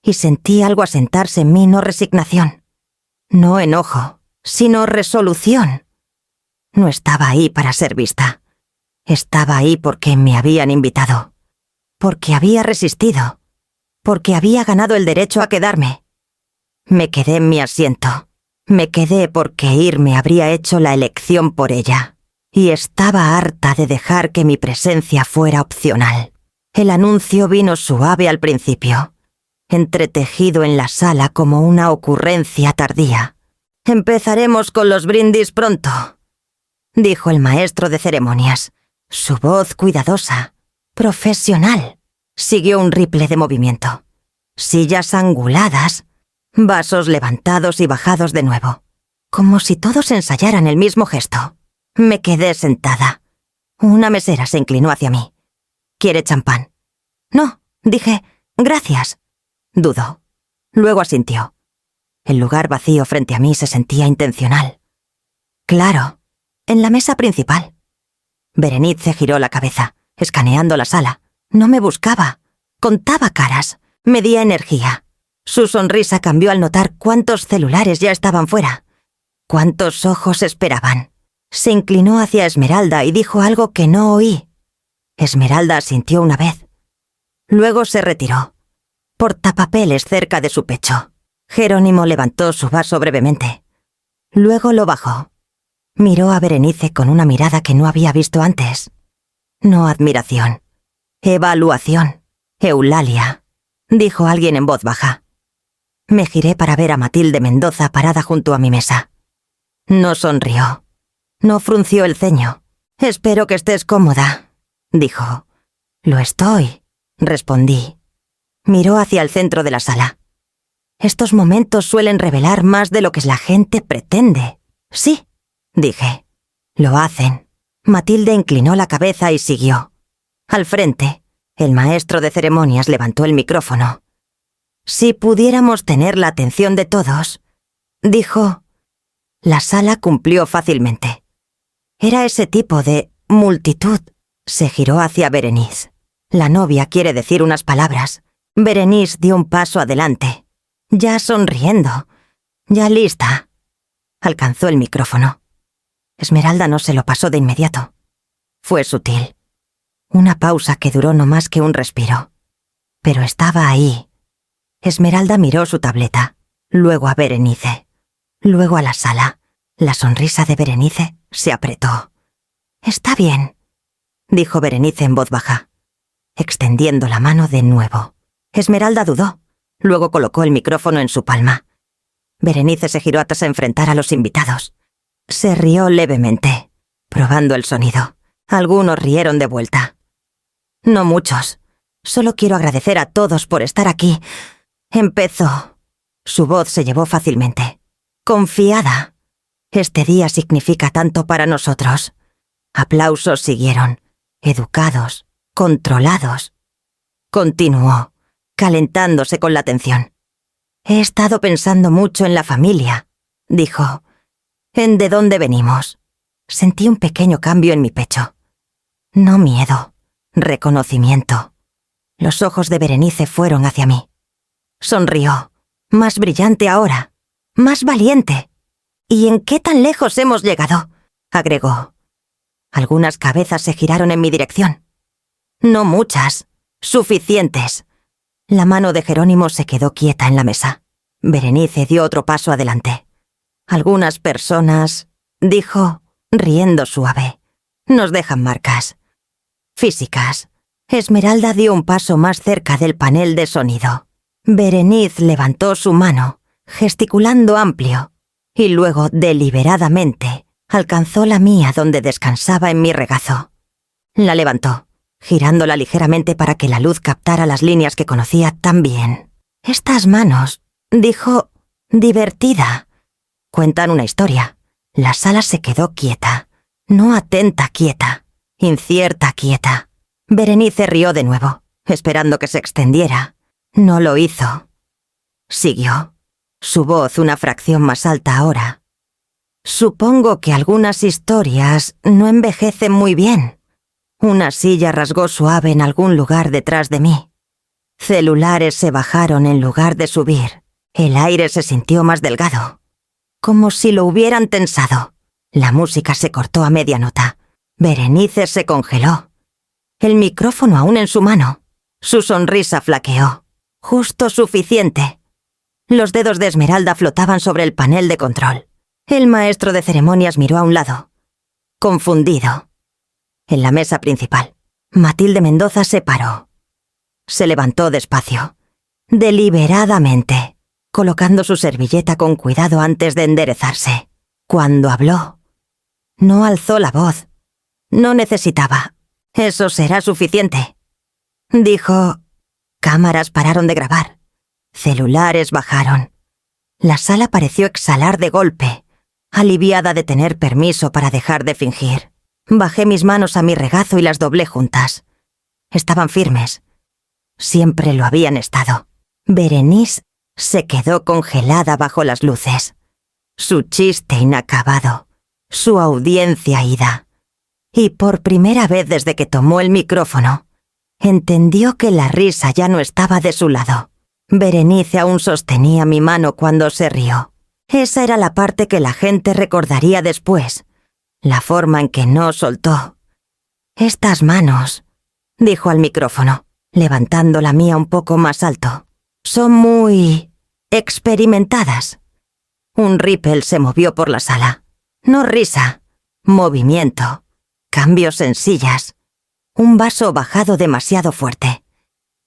Y sentí algo asentarse en mí, no resignación, no enojo, sino resolución. No estaba ahí para ser vista. Estaba ahí porque me habían invitado, porque había resistido, porque había ganado el derecho a quedarme. Me quedé en mi asiento. Me quedé porque irme habría hecho la elección por ella. Y estaba harta de dejar que mi presencia fuera opcional. El anuncio vino suave al principio, entretejido en la sala como una ocurrencia tardía. «Empezaremos con los brindis pronto», dijo el maestro de ceremonias. Su voz cuidadosa, profesional. Siguió un ripple de movimiento. Sillas anguladas, vasos levantados y bajados de nuevo, como si todos ensayaran el mismo gesto. Me quedé sentada. Una mesera se inclinó hacia mí. «¿Quiere champán?» «No», dije. «Gracias». Dudó. Luego asintió. El lugar vacío frente a mí se sentía intencional. Claro, en la mesa principal. Berenice giró la cabeza, escaneando la sala. No me buscaba. Contaba caras. Medía energía. Su sonrisa cambió al notar cuántos celulares ya estaban fuera. Cuántos ojos esperaban. Se inclinó hacia Esmeralda y dijo algo que no oí. Esmeralda asintió una vez. Luego se retiró. Portapapeles cerca de su pecho. Jerónimo levantó su vaso brevemente. Luego lo bajó. Miró a Berenice con una mirada que no había visto antes. No admiración. Evaluación. Eulalia, dijo alguien en voz baja. Me giré para ver a Matilde Mendoza parada junto a mi mesa. No sonrió. No frunció el ceño. «Espero que estés cómoda», dijo. «Lo estoy», respondí. Miró hacia el centro de la sala. Estos momentos suelen revelar más de lo que la gente pretende. Sí, dije. Lo hacen. Matilde inclinó la cabeza y siguió. Al frente, el maestro de ceremonias levantó el micrófono. «Si pudiéramos tener la atención de todos», dijo. La sala cumplió fácilmente. Era ese tipo de multitud. Se giró hacia Berenice. La novia quiere decir unas palabras. Berenice dio un paso adelante. Ya sonriendo. Ya lista. Alcanzó el micrófono. Esmeralda no se lo pasó de inmediato. Fue sutil. Una pausa que duró no más que un respiro. Pero estaba ahí. Esmeralda miró su tableta, luego a Berenice, luego a la sala. La sonrisa de Berenice se apretó. «Está bien», dijo Berenice en voz baja, extendiendo la mano de nuevo. Esmeralda dudó, luego colocó el micrófono en su palma. Berenice se giró tras enfrentar a los invitados. Se rió levemente, probando el sonido. Algunos rieron de vuelta. «No muchos. Solo quiero agradecer a todos por estar aquí». Empezó. Su voz se llevó fácilmente. Confiada. Este día significa tanto para nosotros. Aplausos siguieron, educados, controlados. Continuó, calentándose con la atención. «He estado pensando mucho en la familia», dijo. «En de dónde venimos». Sentí un pequeño cambio en mi pecho. No miedo, reconocimiento. Los ojos de Berenice fueron hacia mí. Sonrió, más brillante ahora, más valiente. «¿Y en qué tan lejos hemos llegado?», agregó. Algunas cabezas se giraron en mi dirección. No muchas, suficientes. La mano de Jerónimo se quedó quieta en la mesa. Berenice dio otro paso adelante. «Algunas personas», dijo, riendo suave, «nos dejan marcas. físicas. Esmeralda dio un paso más cerca del panel de sonido. Berenice levantó su mano, gesticulando amplio, y luego, deliberadamente, alcanzó la mía donde descansaba en mi regazo. La levantó, girándola ligeramente para que la luz captara las líneas que conocía tan bien. «Estas manos», dijo, divertida, «cuentan una historia». La sala se quedó quieta, no atenta quieta, incierta quieta. Berenice rió de nuevo, esperando que se extendiera. No lo hizo. Siguió, su voz una fracción más alta ahora. «Supongo que algunas historias no envejecen muy bien». Una silla rasgó suave en algún lugar detrás de mí. Celulares se bajaron en lugar de subir. El aire se sintió más delgado, como si lo hubieran tensado. La música se cortó a media nota. Berenice se congeló. El micrófono aún en su mano. Su sonrisa flaqueó. Justo suficiente. Los dedos de Esmeralda flotaban sobre el panel de control. El maestro de ceremonias miró a un lado, confundido. En la mesa principal, Matilde Mendoza se paró. Se levantó despacio, deliberadamente, colocando su servilleta con cuidado antes de enderezarse. Cuando habló, no alzó la voz. No necesitaba. «Eso será suficiente», dijo. Cámaras pararon de grabar. Celulares bajaron. La sala pareció exhalar de golpe, aliviada de tener permiso para dejar de fingir. Bajé mis manos a mi regazo y las doblé juntas. Estaban firmes. Siempre lo habían estado. Berenice se quedó congelada bajo las luces. Su chiste inacabado. Su audiencia ida. Y por primera vez desde que tomó el micrófono, entendió que la risa ya no estaba de su lado. Berenice aún sostenía mi mano cuando se rió. Esa era la parte que la gente recordaría después. La forma en que no soltó. «Estas manos», dijo al micrófono, levantando la mía un poco más alto, «son muy experimentadas». Un ripple se movió por la sala. No risa, movimiento, cambios en sillas. Un vaso bajado demasiado fuerte.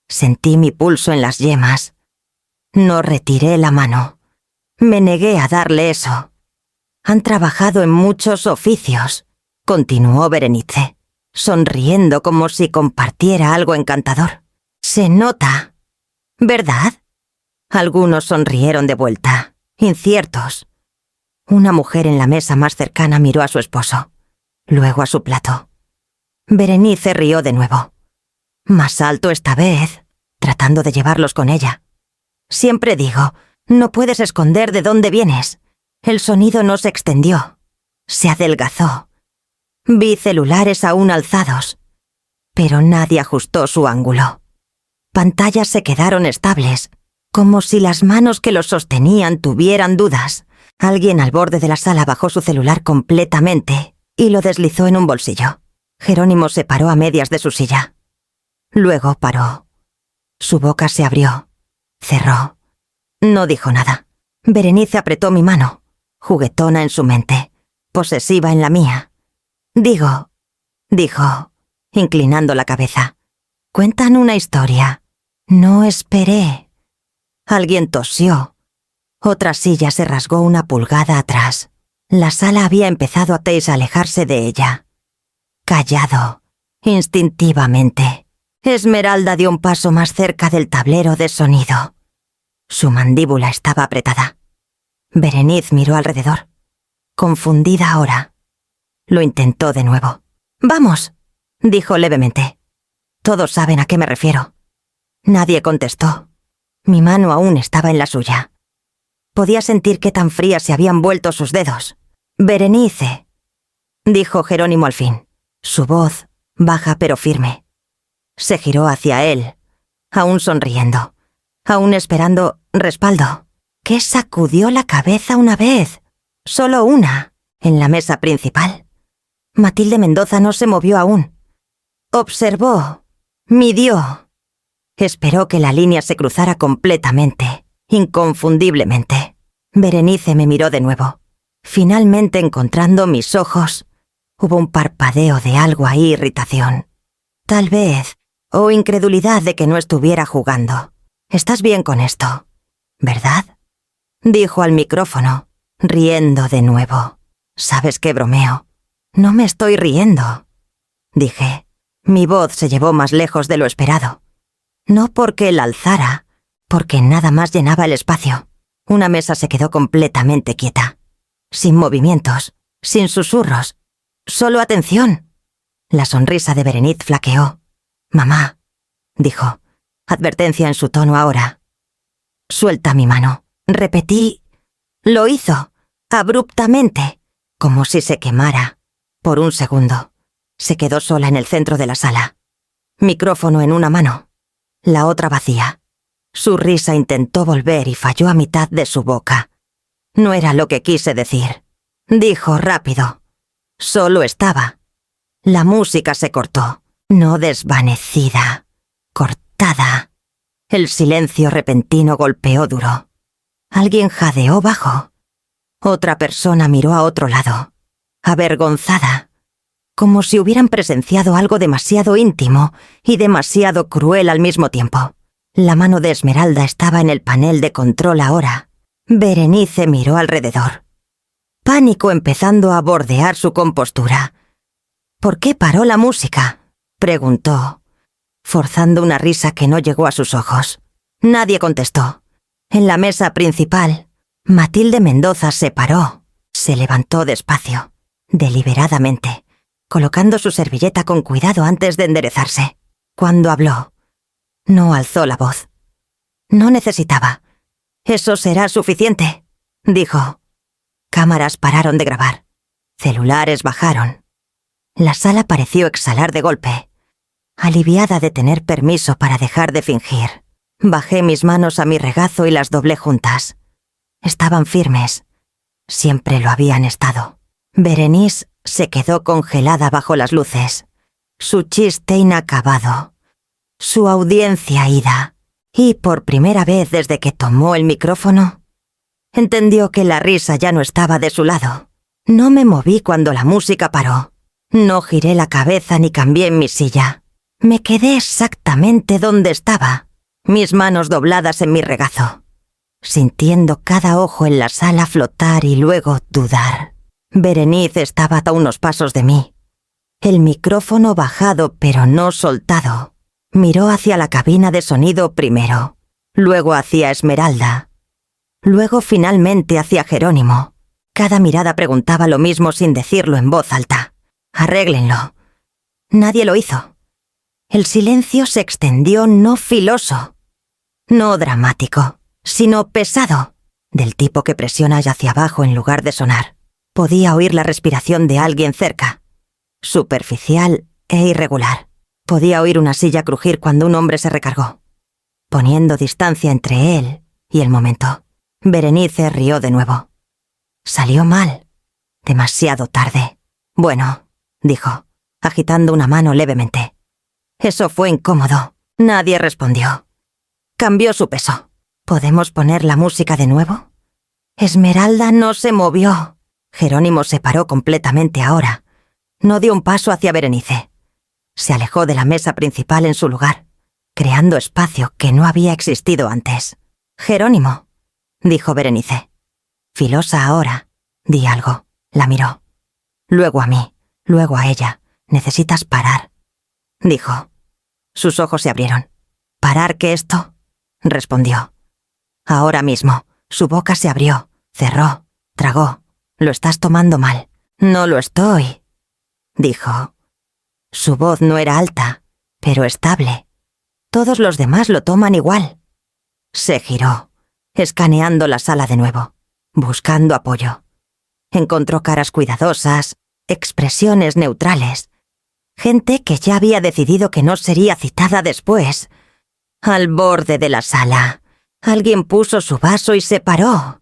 Sentí mi pulso en las yemas. No retiré la mano. Me negué a darle eso. «Han trabajado en muchos oficios», continuó Berenice, sonriendo como si compartiera algo encantador. «Se nota, ¿verdad?» Algunos sonrieron de vuelta, inciertos. Una mujer en la mesa más cercana miró a su esposo, luego a su plato. Berenice rió de nuevo, más alto esta vez, tratando de llevarlos con ella. «Siempre digo, no puedes esconder de dónde vienes». El sonido no se extendió, se adelgazó. Vi celulares aún alzados, pero nadie ajustó su ángulo. Pantallas se quedaron estables, como si las manos que los sostenían tuvieran dudas. Alguien al borde de la sala bajó su celular completamente y lo deslizó en un bolsillo. Jerónimo se paró a medias de su silla. Luego paró. Su boca se abrió, cerró. No dijo nada. Berenice apretó mi mano, juguetona en su mente, posesiva en la mía. «Dijo», inclinando la cabeza. «Cuentan una historia. No esperé». Alguien tosió. Otra silla se rasgó una pulgada atrás. La sala había empezado a alejarse de ella. Callado, instintivamente, Esmeralda dio un paso más cerca del tablero de sonido. Su mandíbula estaba apretada. Berenice miró alrededor, confundida ahora. Lo intentó de nuevo. «Vamos», dijo levemente. «Todos saben a qué me refiero». Nadie contestó. Mi mano aún estaba en la suya. Podía sentir qué tan frías se habían vuelto sus dedos. «Berenice», dijo Jerónimo al fin, su voz baja pero firme. Se giró hacia él, aún sonriendo, aún esperando respaldo. Que sacudió la cabeza una vez, solo una, en la mesa principal. Matilde Mendoza no se movió aún. Observó, midió. Esperó que la línea se cruzara completamente, inconfundiblemente. Berenice me miró de nuevo. Finalmente encontrando mis ojos, hubo un parpadeo de algo ahí, irritación. Tal vez. O incredulidad de que no estuviera jugando. Estás bien con esto, ¿verdad? Dijo al micrófono, riendo de nuevo. Sabes que bromeo. No me estoy riendo, dije. Mi voz se llevó más lejos de lo esperado. No porque la alzara, porque nada más llenaba el espacio. Una mesa se quedó completamente quieta. Sin movimientos, sin susurros. Solo atención. La sonrisa de Berenice flaqueó. Mamá, dijo, advertencia en su tono ahora. Suelta mi mano. Repetí. Lo hizo, abruptamente, como si se quemara. Por un segundo. Se quedó sola en el centro de la sala. Micrófono en una mano, la otra vacía. Su risa intentó volver y falló a mitad de su boca. No era lo que quise decir. Dijo rápido. Solo estaba. La música se cortó, no desvanecida, cortada. El silencio repentino golpeó duro. Alguien jadeó bajo. Otra persona miró a otro lado, avergonzada, como si hubieran presenciado algo demasiado íntimo y demasiado cruel al mismo tiempo. La mano de Esmeralda estaba en el panel de control ahora. Berenice miró alrededor. Pánico empezando a bordear su compostura. ¿Por qué paró la música?, preguntó, forzando una risa que no llegó a sus ojos. Nadie contestó. En la mesa principal, Matilde Mendoza se paró, se levantó despacio, deliberadamente, colocando su servilleta con cuidado antes de enderezarse. Cuando habló, no alzó la voz. No necesitaba. Eso será suficiente, dijo. Cámaras pararon de grabar. Celulares bajaron. La sala pareció exhalar de golpe. Aliviada de tener permiso para dejar de fingir, bajé mis manos a mi regazo y las doblé juntas. Estaban firmes. Siempre lo habían estado. Berenice se quedó congelada bajo las luces. Su chiste inacabado. Su audiencia ida. Y por primera vez desde que tomó el micrófono, entendió que la risa ya no estaba de su lado. No me moví cuando la música paró. No giré la cabeza ni cambié en mi silla. Me quedé exactamente donde estaba, mis manos dobladas en mi regazo, sintiendo cada ojo en la sala flotar y luego dudar. Berenice estaba a unos pasos de mí. El micrófono bajado pero no soltado. Miró hacia la cabina de sonido primero, luego hacia Esmeralda, luego finalmente hacia Jerónimo. Cada mirada preguntaba lo mismo sin decirlo en voz alta. Arréglenlo. Nadie lo hizo. El silencio se extendió no filoso, no dramático, sino pesado, del tipo que presiona hacia abajo en lugar de sonar. Podía oír la respiración de alguien cerca, superficial e irregular. Podía oír una silla crujir cuando un hombre se recargó, poniendo distancia entre él y el momento. Berenice rió de nuevo. Salió mal. Demasiado tarde. Bueno, dijo, agitando una mano levemente. Eso fue incómodo. Nadie respondió. Cambió su peso. ¿Podemos poner la música de nuevo? Esmeralda no se movió. Jerónimo se paró completamente ahora. No dio un paso hacia Berenice. Se alejó de la mesa principal en su lugar, creando espacio que no había existido antes. Jerónimo, dijo Berenice. Filosa ahora. Di algo. La miró. Luego a mí, luego a ella. Necesitas parar, dijo. Sus ojos se abrieron. ¿Parar qué esto?, respondió. Ahora mismo. Su boca se abrió, cerró, tragó. Lo estás tomando mal. No lo estoy, dijo. Su voz no era alta, pero estable. Todos los demás lo toman igual. Se giró, escaneando la sala de nuevo, buscando apoyo. Encontró caras cuidadosas, expresiones neutrales. Gente que ya había decidido que no sería citada después. Al borde de la sala, alguien puso su vaso y se paró.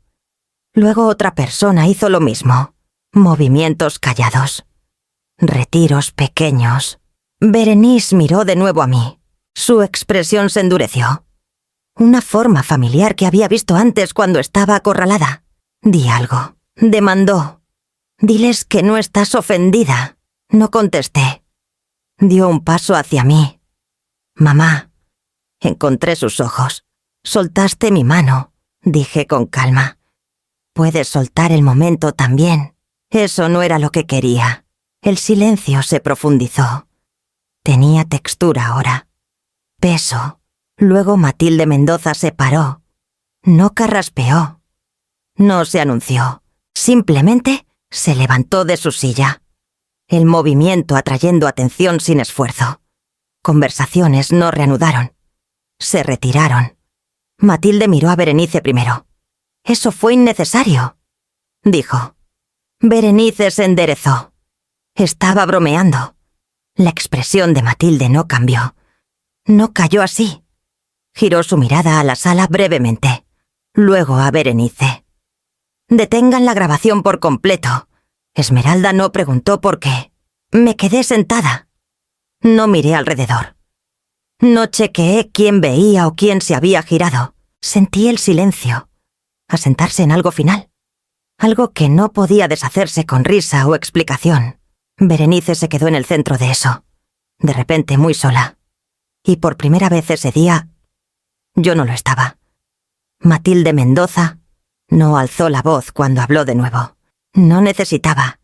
Luego otra persona hizo lo mismo. Movimientos callados. Retiros pequeños. Berenice miró de nuevo a mí. Su expresión se endureció. Una forma familiar que había visto antes cuando estaba acorralada. Di algo. Demandó. Diles que no estás ofendida. No contesté. Dio un paso hacia mí. «Mamá». Encontré sus ojos. «Soltaste mi mano», dije con calma. «Puedes soltar el momento también». Eso no era lo que quería. El silencio se profundizó. Tenía textura ahora. Peso. Luego Matilde Mendoza se paró. No carraspeó. No se anunció. Simplemente se levantó de su silla. El movimiento atrayendo atención sin esfuerzo. Conversaciones no reanudaron. Se retiraron. Matilde miró a Berenice primero. «Eso fue innecesario», dijo. Berenice se enderezó. Estaba bromeando. La expresión de Matilde no cambió. No cayó así. Giró su mirada a la sala brevemente. Luego a Berenice. «Detengan la grabación por completo». Esmeralda no preguntó por qué. Me quedé sentada. No miré alrededor. No chequeé quién veía o quién se había girado. Sentí el silencio. Asentarse en algo final. Algo que no podía deshacerse con risa o explicación. Berenice se quedó en el centro de eso. De repente muy sola. Y por primera vez ese día, yo no lo estaba. Matilde Mendoza no alzó la voz cuando habló de nuevo. No necesitaba.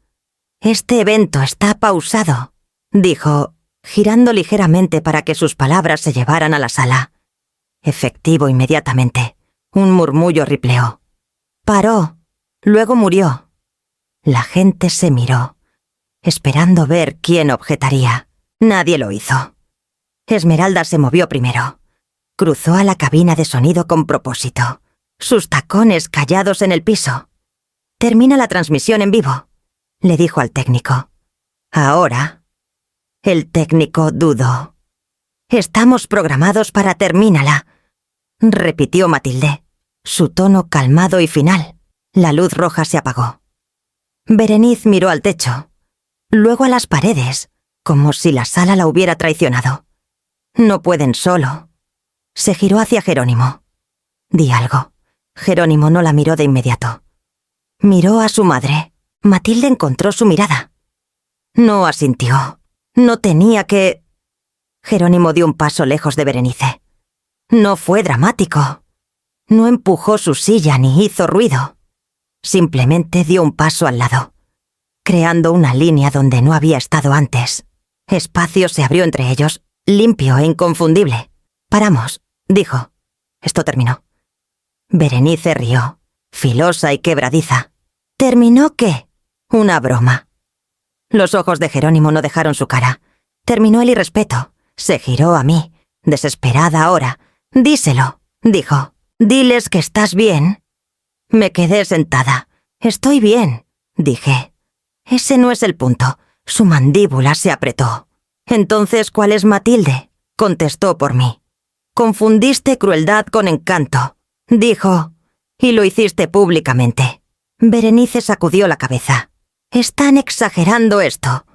«Este evento está pausado», dijo, girando ligeramente para que sus palabras se llevaran a la sala. Efectivo inmediatamente. Un murmullo ripleó. «Paró. Luego murió». La gente se miró, esperando ver quién objetaría. Nadie lo hizo. Esmeralda se movió primero. Cruzó a la cabina de sonido con propósito. Sus tacones callados en el piso. «Termina la transmisión en vivo», le dijo al técnico. «Ahora». El técnico dudó. «Estamos programados para termínala», repitió Matilde. Su tono calmado y final. La luz roja se apagó. Berenice miró al techo, luego a las paredes, como si la sala la hubiera traicionado. «No pueden solo». Se giró hacia Jerónimo. «Di algo». Jerónimo no la miró de inmediato. Miró a su madre. Matilde encontró su mirada. No asintió. No tenía que... Jerónimo dio un paso lejos de Berenice. No fue dramático. No empujó su silla ni hizo ruido. Simplemente dio un paso al lado, creando una línea donde no había estado antes. Espacio se abrió entre ellos, limpio e inconfundible. «Paramos», dijo. Esto terminó. Berenice rió, filosa y quebradiza. «¿Terminó qué?» «Una broma». Los ojos de Jerónimo no dejaron su cara. Terminó el irrespeto. Se giró a mí, desesperada ahora. «Díselo», dijo. «Diles que estás bien». Me quedé sentada. «Estoy bien», dije. Ese no es el punto. Su mandíbula se apretó. «Entonces, ¿cuál es Matilde?», contestó por mí. «Confundiste crueldad con encanto», dijo. «Y lo hiciste públicamente». Berenice sacudió la cabeza. «Están exagerando esto».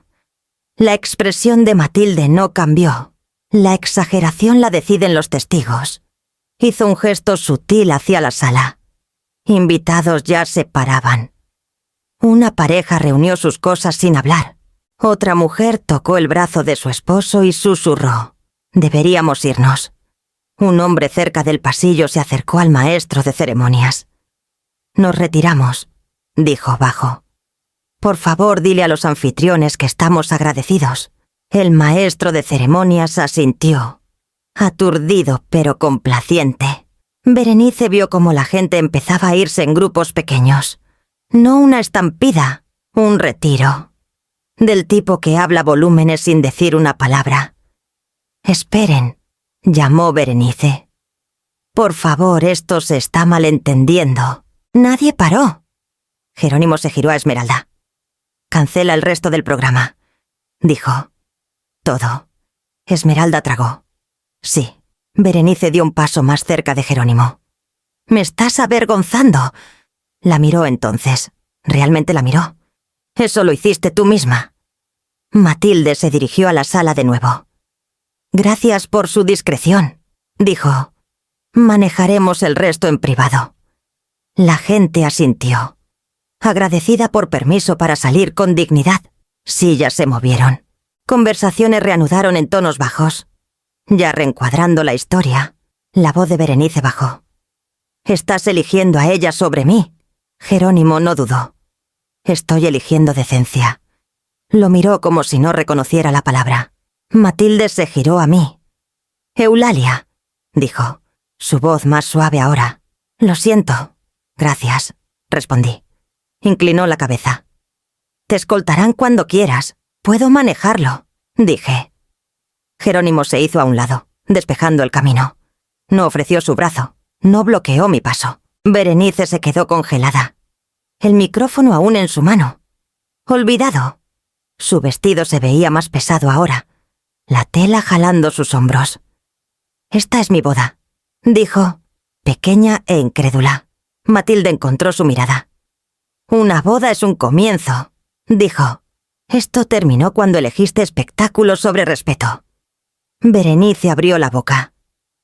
La expresión de Matilde no cambió. La exageración la deciden los testigos. Hizo un gesto sutil hacia la sala. Invitados ya se paraban. Una pareja reunió sus cosas sin hablar. Otra mujer tocó el brazo de su esposo y susurró. «Deberíamos irnos». Un hombre cerca del pasillo se acercó al maestro de ceremonias. «Nos retiramos», dijo bajo. «Por favor, dile a los anfitriones que estamos agradecidos». El maestro de ceremonias asintió, aturdido pero complaciente. Berenice vio cómo la gente empezaba a irse en grupos pequeños. No una estampida, un retiro. Del tipo que habla volúmenes sin decir una palabra. «Esperen», llamó Berenice. «Por favor, esto se está malentendiendo». Nadie paró. Jerónimo se giró a Esmeralda. «Cancela el resto del programa», dijo. «Todo». Esmeralda tragó. «Sí». Berenice dio un paso más cerca de Jerónimo. «Me estás avergonzando». La miró entonces. Realmente la miró. «Eso lo hiciste tú misma». Matilde se dirigió a la sala de nuevo. «Gracias por su discreción», dijo. «Manejaremos el resto en privado». La gente asintió. Agradecida por permiso para salir con dignidad. Sillas se movieron. Conversaciones reanudaron en tonos bajos. Ya reencuadrando la historia, la voz de Berenice bajó. «Estás eligiendo a ella sobre mí». Jerónimo no dudó. «Estoy eligiendo decencia». Lo miró como si no reconociera la palabra. Matilde se giró a mí. «Eulalia», dijo, su voz más suave ahora. «Lo siento». «Gracias», respondí. Inclinó la cabeza. «Te escoltarán cuando quieras. Puedo manejarlo», dije. Jerónimo se hizo a un lado, despejando el camino. No ofreció su brazo, no bloqueó mi paso. Berenice se quedó congelada. El micrófono aún en su mano. Olvidado. Su vestido se veía más pesado ahora, la tela jalando sus hombros. «Esta es mi boda», dijo, pequeña e incrédula. Matilde encontró su mirada. «Una boda es un comienzo», dijo. «Esto terminó cuando elegiste espectáculo sobre respeto». Berenice abrió la boca.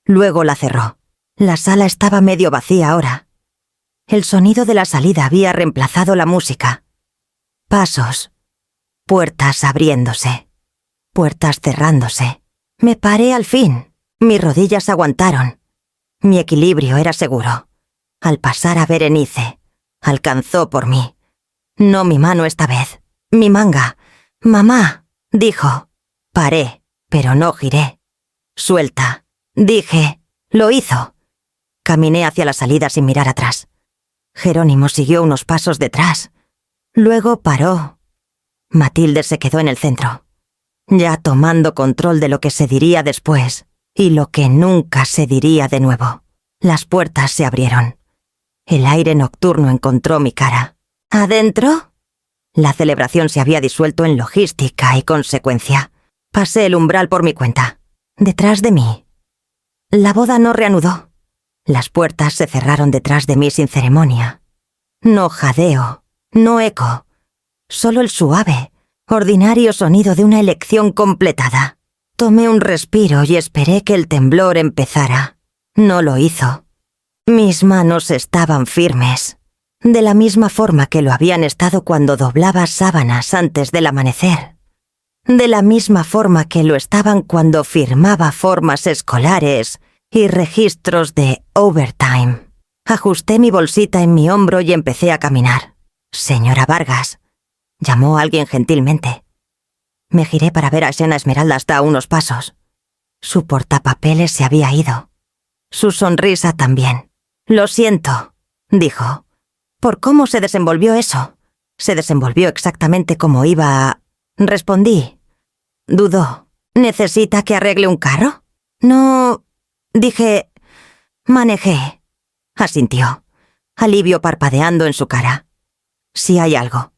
Luego la cerró. La sala estaba medio vacía ahora. El sonido de la salida había reemplazado la música. Pasos. Puertas abriéndose. Puertas cerrándose. Me paré al fin. Mis rodillas aguantaron. Mi equilibrio era seguro. Al pasar a Berenice, alcanzó por mí. No mi mano esta vez. Mi manga. «Mamá», dijo. Paré, pero no giré. «Suelta», dije. Lo hizo. Caminé hacia la salida sin mirar atrás. Jerónimo siguió unos pasos detrás. Luego paró. Matilde se quedó en el centro, ya tomando control de lo que se diría después y lo que nunca se diría de nuevo. Las puertas se abrieron. El aire nocturno encontró mi cara. ¿Adentro? La celebración se había disuelto en logística y consecuencia. Pasé el umbral por mi cuenta. Detrás de mí. La boda no reanudó. Las puertas se cerraron detrás de mí sin ceremonia. No jadeo, no eco. Solo el suave, ordinario sonido de una elección completada. Tomé un respiro y esperé que el temblor empezara. No lo hizo. Mis manos estaban firmes, de la misma forma que lo habían estado cuando doblaba sábanas antes del amanecer. De la misma forma que lo estaban cuando firmaba formas escolares y registros de overtime. Ajusté mi bolsita en mi hombro y empecé a caminar. «Señora Vargas», llamó alguien gentilmente. Me giré para ver a Xena Esmeralda hasta a unos pasos. Su portapapeles se había ido. Su sonrisa también. «Lo siento», dijo. «¿Por cómo se desenvolvió eso?» «Se desenvolvió exactamente como iba a...». Respondí. Dudó. «¿Necesita que arregle un carro?» «No...». Dije. «Manejé». Asintió. Alivio parpadeando en su cara. «Si hay algo».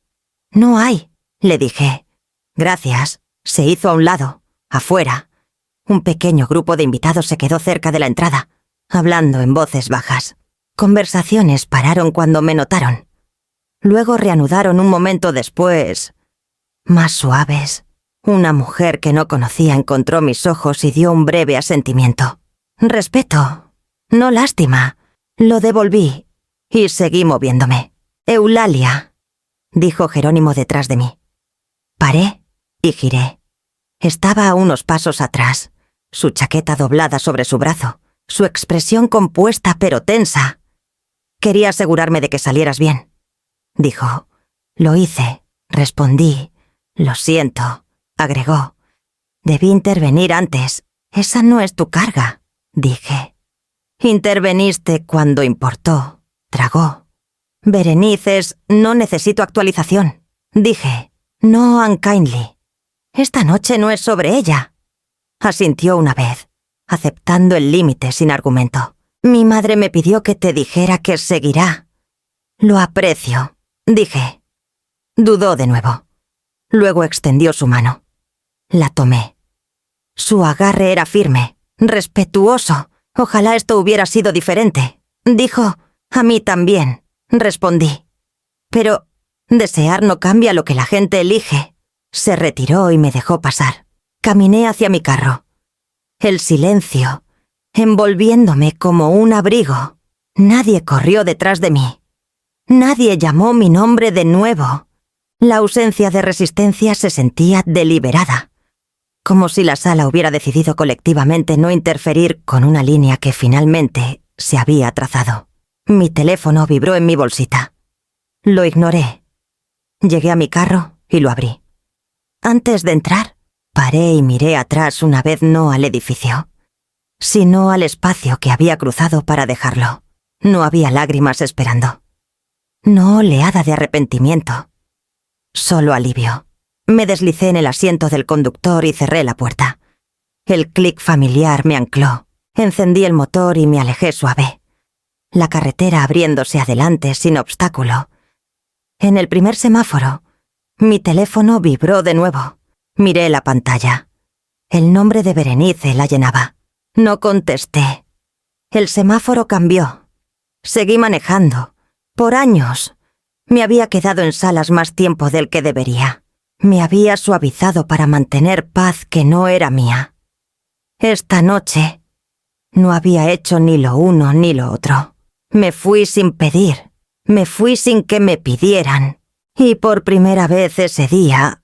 «No hay», le dije. «Gracias». Se hizo a un lado, afuera. Un pequeño grupo de invitados se quedó cerca de la entrada, hablando en voces bajas. Conversaciones pararon cuando me notaron. Luego reanudaron un momento después. Más suaves. Una mujer que no conocía encontró mis ojos y dio un breve asentimiento. «Respeto, no lástima». Lo devolví y seguí moviéndome. «Eulalia», dijo Jerónimo detrás de mí. Paré y giré. Estaba a unos pasos atrás, su chaqueta doblada sobre su brazo, su expresión compuesta pero tensa. «Quería asegurarme de que salieras bien», dijo. «Lo hice», respondí. «Lo siento», agregó. «Debí intervenir antes. Esa no es tu carga», dije. «Interveniste cuando importó», tragó. «Berenices, no necesito actualización», dije. «No unkindly. Esta noche no es sobre ella». Asintió una vez, aceptando el límite sin argumento. «Mi madre me pidió que te dijera que seguirá». «Lo aprecio», dije. Dudó de nuevo. Luego extendió su mano. La tomé. Su agarre era firme, respetuoso. «Ojalá esto hubiera sido diferente», dijo. «A mí también», respondí. «Pero desear no cambia lo que la gente elige». Se retiró y me dejó pasar. Caminé hacia mi carro. El silencio, envolviéndome como un abrigo. Nadie corrió detrás de mí. Nadie llamó mi nombre de nuevo. La ausencia de resistencia se sentía deliberada. como si la sala hubiera decidido colectivamente no interferir con una línea que finalmente se había trazado. Mi teléfono vibró en mi bolsita. Lo ignoré. Llegué a mi carro y lo abrí. Antes de entrar, paré y miré atrás una vez no al edificio, sino al espacio que había cruzado para dejarlo. No había lágrimas esperando. No oleada de arrepentimiento. Solo alivio. Me deslicé en el asiento del conductor y cerré la puerta. El clic familiar me ancló. Encendí el motor y me alejé suave. La carretera abriéndose adelante sin obstáculo. En el primer semáforo, mi teléfono vibró de nuevo. Miré la pantalla. El nombre de Berenice la llenaba. No contesté. El semáforo cambió. Seguí manejando. Por años. Me había quedado en salas más tiempo del que debería. Me había suavizado para mantener paz que no era mía. Esta noche no había hecho ni lo uno ni lo otro. Me fui sin pedir. Me fui sin que me pidieran. Y por primera vez ese día,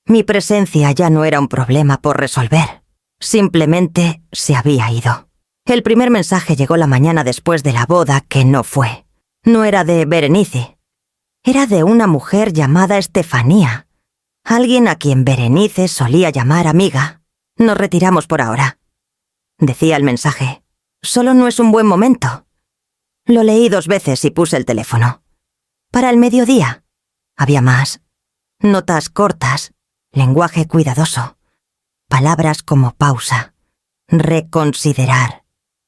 mi presencia ya no era un problema por resolver. Simplemente se había ido. El primer mensaje llegó la mañana después de la boda, que no fue. No era de Berenice. Era de una mujer llamada Estefanía. Alguien a quien Berenice solía llamar amiga. Nos retiramos por ahora. Decía el mensaje. Solo no es un buen momento. Lo leí 2 veces y puse el teléfono. Para el mediodía. Había más. Notas cortas. Lenguaje cuidadoso. Palabras como pausa. Reconsiderar.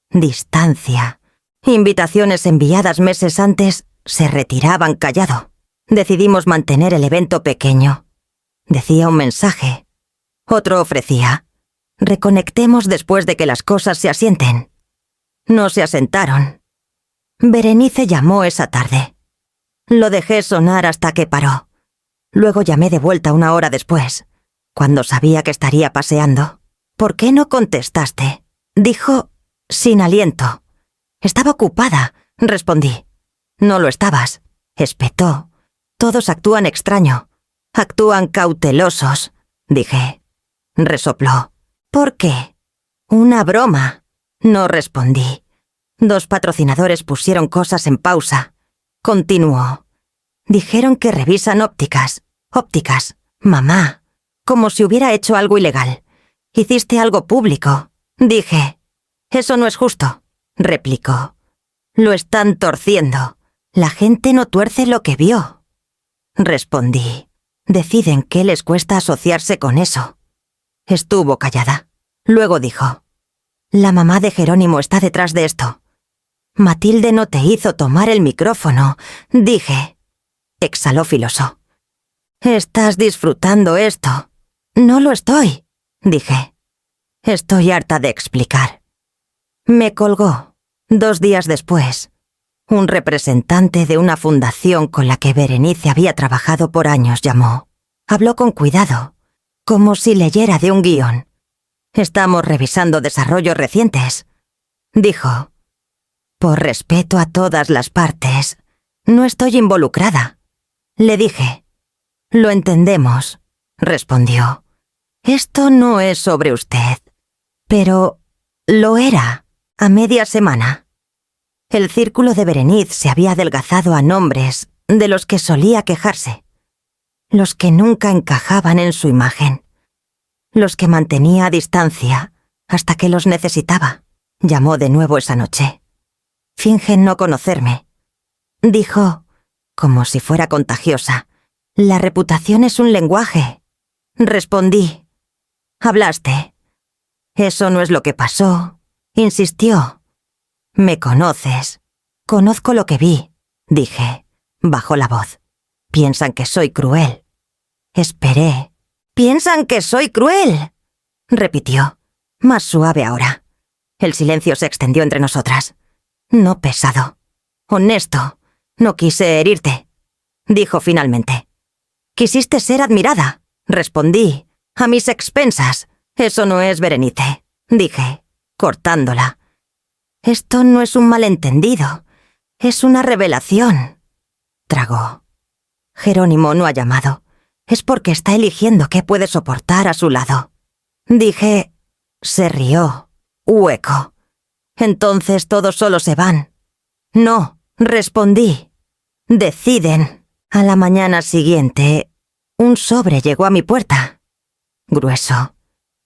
Distancia. Invitaciones enviadas meses antes se retiraban callado. Decidimos mantener el evento pequeño. Decía un mensaje. Otro ofrecía. Reconectemos después de que las cosas se asienten. No se asentaron. Berenice llamó esa tarde. Lo dejé sonar hasta que paró. Luego llamé de vuelta 1 hora después, cuando sabía que estaría paseando. ¿Por qué no contestaste? Dijo, sin aliento. Estaba ocupada, respondí. No lo estabas, espetó. Todos actúan extraño. Actúan cautelosos, dije. Resopló. ¿Por qué? Una broma. No respondí. 2 patrocinadores pusieron cosas en pausa. Continuó. Dijeron que revisan ópticas. Ópticas. Mamá. Como si hubiera hecho algo ilegal. Hiciste algo público. Dije. Eso no es justo, replicó. Lo están torciendo. La gente no tuerce lo que vio. Respondí. Deciden qué les cuesta asociarse con eso. Estuvo callada. Luego dijo. La mamá de Jerónimo está detrás de esto. Matilde no te hizo tomar el micrófono, dije. Exhaló filoso. Estás disfrutando esto. No lo estoy, dije. Estoy harta de explicar. Me colgó. 2 días después, un representante de una fundación con la que Berenice había trabajado por años llamó. Habló con cuidado, como si leyera de un guión. Estamos revisando desarrollos recientes, dijo. Por respeto a todas las partes, no estoy involucrada. Le dije. Lo entendemos, respondió. Esto no es sobre usted. Pero lo era, a media semana. El círculo de Berenice se había adelgazado a nombres de los que solía quejarse. Los que nunca encajaban en su imagen. Los que mantenía a distancia hasta que los necesitaba. Llamó de nuevo esa noche. Fingen no conocerme. Dijo, como si fuera contagiosa, la reputación es un lenguaje. Respondí. Hablaste. Eso no es lo que pasó. Insistió. Me conoces. Conozco lo que vi, dije. Bajó la voz. Piensan que soy cruel. Esperé. ¡Piensan que soy cruel!, repitió, más suave ahora. El silencio se extendió entre nosotras. No pesado. Honesto. No quise herirte, dijo finalmente. Quisiste ser admirada, respondí, a mis expensas. Eso no es Berenice, dije, cortándola. Esto no es un malentendido, es una revelación. Tragó. Jerónimo no ha llamado. Es porque está eligiendo qué puede soportar a su lado. Dije... Se rió. Hueco. Entonces todos solo se van. No, respondí. Deciden. A la mañana siguiente, un sobre llegó a mi puerta. Grueso,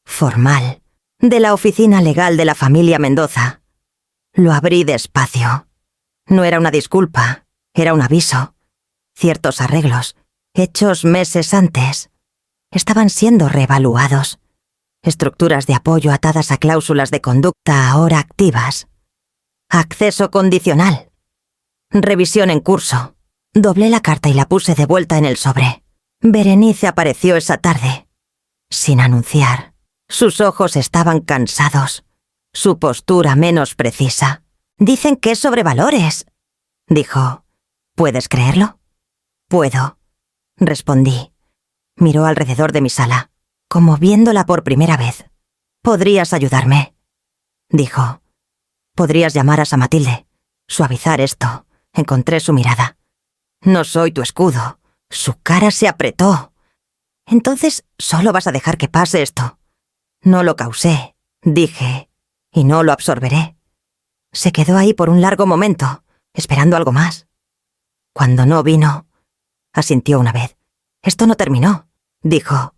formal, de la oficina legal de la familia Mendoza. Lo abrí despacio. No era una disculpa, era un aviso. Ciertos arreglos, hechos meses antes, estaban siendo reevaluados. Estructuras de apoyo atadas a cláusulas de conducta ahora activas. Acceso condicional. Revisión en curso. Doblé la carta y la puse de vuelta en el sobre. Berenice apareció esa tarde, sin anunciar. Sus ojos estaban cansados, su postura menos precisa. Dicen que es sobre valores, dijo. ¿Puedes creerlo? Puedo, respondí. Miró alrededor de mi sala, como viéndola por primera vez. Podrías ayudarme, dijo. Podrías llamar a Matilde, suavizar esto. Encontré su mirada. No soy tu escudo. Su cara se apretó. Entonces, solo vas a dejar que pase esto. No lo causé, dije, y no lo absorberé. Se quedó ahí por un largo momento, esperando algo más. Cuando no vino, asintió una vez. Esto no terminó, dijo.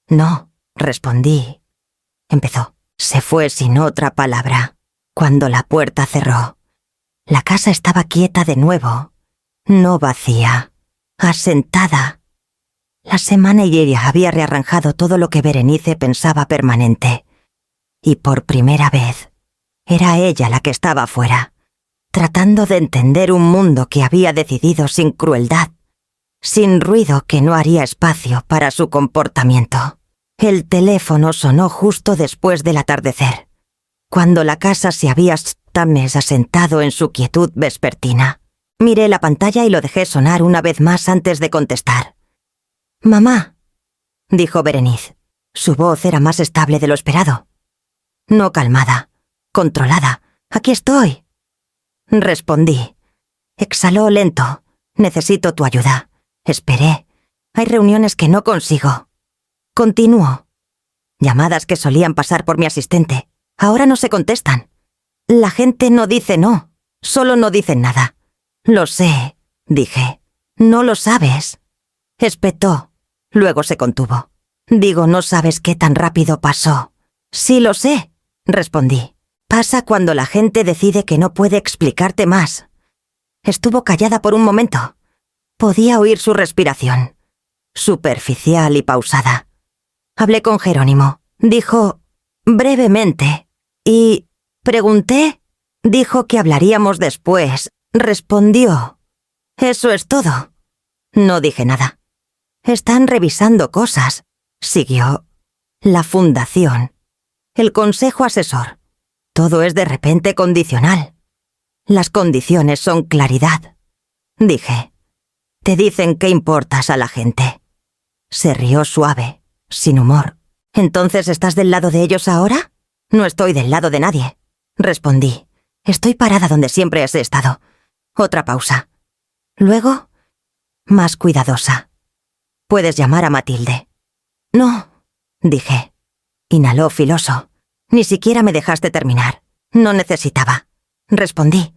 No, respondí. Empezó. Se fue sin otra palabra. Cuando la puerta cerró, la casa estaba quieta de nuevo. No vacía, asentada. La semana y ella había rearranjado todo lo que Berenice pensaba permanente. Y por primera vez, era ella la que estaba fuera, tratando de entender un mundo que había decidido sin crueldad, sin ruido que no haría espacio para su comportamiento. El teléfono sonó justo después del atardecer, cuando la casa se había asentado en su quietud vespertina. Miré la pantalla y lo dejé sonar una vez más antes de contestar. «Mamá», dijo Berenice. Su voz era más estable de lo esperado. No calmada, controlada. «Aquí estoy», respondí. Exhaló lento. «Necesito tu ayuda». Esperé. Hay reuniones que no consigo. Continuó. Llamadas que solían pasar por mi asistente. Ahora no se contestan. La gente no dice no. Solo no dicen nada. Lo sé, dije. No lo sabes. Espetó. Luego se contuvo. Digo, no sabes qué tan rápido pasó. Sí lo sé, respondí. Pasa cuando la gente decide que no puede explicarte más. Estuvo callada por un momento. Podía oír su respiración. Superficial y pausada. Hablé con Jerónimo. Dijo, brevemente. Y pregunté. Dijo que hablaríamos después. Respondió. Eso es todo. No dije nada. Están revisando cosas. Siguió. La fundación. El consejo asesor. Todo es de repente condicional. Las condiciones son claridad. Dije. Te dicen que importas a la gente. Se rió suave, sin humor. ¿Entonces estás del lado de ellos ahora? No estoy del lado de nadie. Respondí. Estoy parada donde siempre has estado. Otra pausa. Luego, más cuidadosa. Puedes llamar a Matilde. No, dije. Inhaló filoso. Ni siquiera me dejaste terminar. No necesitaba. Respondí.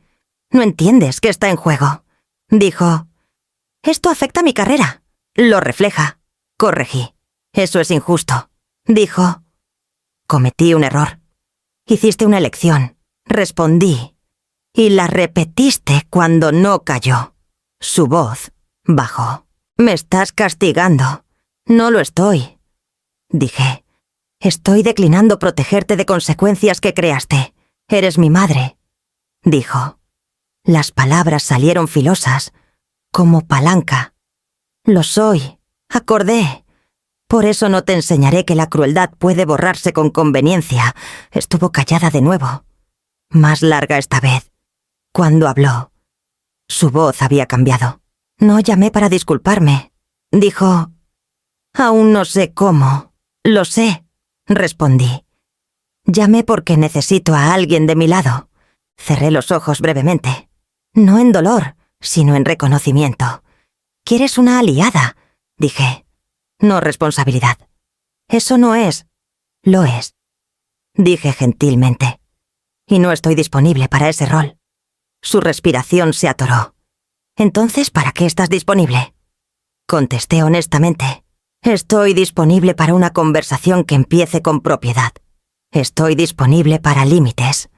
No entiendes qué está en juego. Dijo. Esto afecta a mi carrera. Lo refleja. Corregí. Eso es injusto. Dijo. Cometí un error. Hiciste una elección. Respondí. Y la repetiste cuando no cayó. Su voz bajó. Me estás castigando. No lo estoy. Dije. Estoy declinando protegerte de consecuencias que creaste. Eres mi madre. Dijo. Las palabras salieron filosas, como palanca. Lo soy. Acordé. Por eso no te enseñaré que la crueldad puede borrarse con conveniencia. Estuvo callada de nuevo. Más larga esta vez. Cuando habló, su voz había cambiado. No llamé para disculparme. Dijo, aún no sé cómo. Lo sé, respondí. Llamé porque necesito a alguien de mi lado. Cerré los ojos brevemente. No en dolor, sino en reconocimiento. ¿Quieres una aliada? Dije. No responsabilidad. Eso no es. Lo es, dije gentilmente. Y no estoy disponible para ese rol. Su respiración se atoró. Entonces, ¿para qué estás disponible? Contesté honestamente. Estoy disponible para una conversación que empiece con propiedad. Estoy disponible para límites.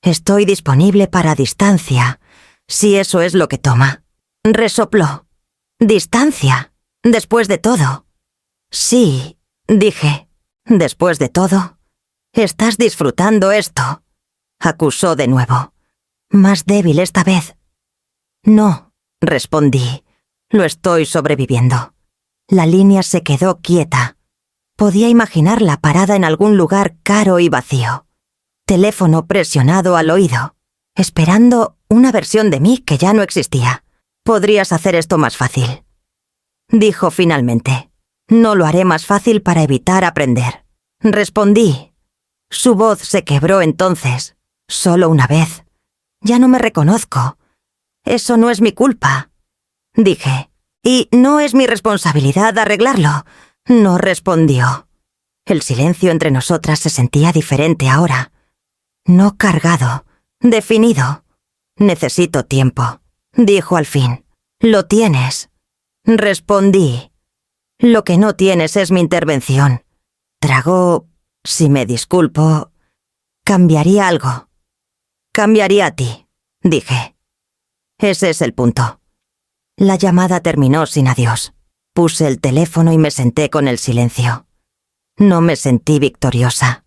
Estoy disponible para distancia, si eso es lo que toma. Resopló. ¿Distancia? Después de todo. Sí, dije. Después de todo. ¿Estás disfrutando esto? Acusó de nuevo. Más débil esta vez. No, respondí. Lo estoy sobreviviendo. La línea se quedó quieta. Podía imaginarla parada en algún lugar caro y vacío. Teléfono presionado al oído, esperando una versión de mí que ya no existía. Podrías hacer esto más fácil. Dijo finalmente. No lo haré más fácil para evitar aprender. Respondí. Su voz se quebró entonces. Solo una vez. Ya no me reconozco. Eso no es mi culpa. Dije. Y no es mi responsabilidad arreglarlo. No respondió. El silencio entre nosotras se sentía diferente ahora. No cargado. Definido. Necesito tiempo. Dijo al fin. Lo tienes. Respondí. Lo que no tienes es mi intervención. Tragó. Si me disculpo. Cambiaría algo. Cambiaría a ti, dije. Ese es el punto. La llamada terminó sin adiós. Puse el teléfono y me senté con el silencio. No me sentí victoriosa.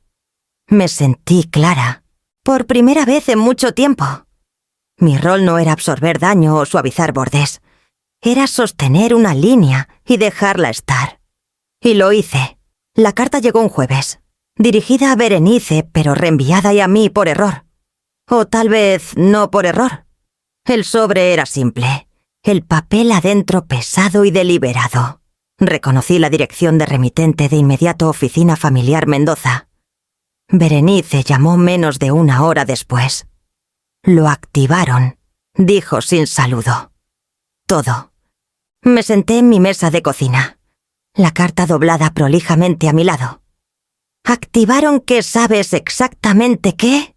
Me sentí clara. Por primera vez en mucho tiempo. Mi rol no era absorber daño o suavizar bordes. Era sostener una línea y dejarla estar. Y lo hice. La carta llegó un jueves. Dirigida a Berenice, pero reenviada y a mí por error. O tal vez no por error. El sobre era simple. El papel adentro pesado y deliberado. Reconocí la dirección de remitente de inmediato Oficina Familiar Mendoza. Berenice llamó menos de una hora después. Lo activaron, dijo sin saludo. Todo. Me senté en mi mesa de cocina. La carta doblada prolijamente a mi lado. ¿Activaron qué sabes exactamente qué?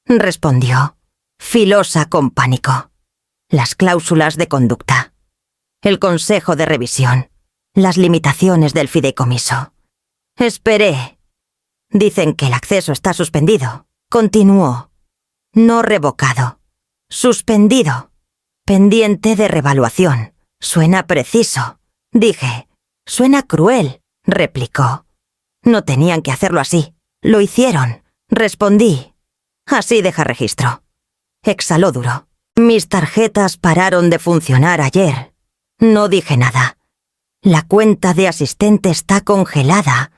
Respondió, filosa con pánico. Las cláusulas de conducta. El consejo de revisión. Las limitaciones del fideicomiso. Esperé. Dicen que el acceso está suspendido. Continuó. No revocado. Suspendido. Pendiente de revaluación. Suena preciso. Dije. Suena cruel, replicó. No tenían que hacerlo así. Lo hicieron. Respondí. Así deja registro. Exhaló duro. Mis tarjetas pararon de funcionar ayer. No dije nada. La cuenta de asistente está congelada.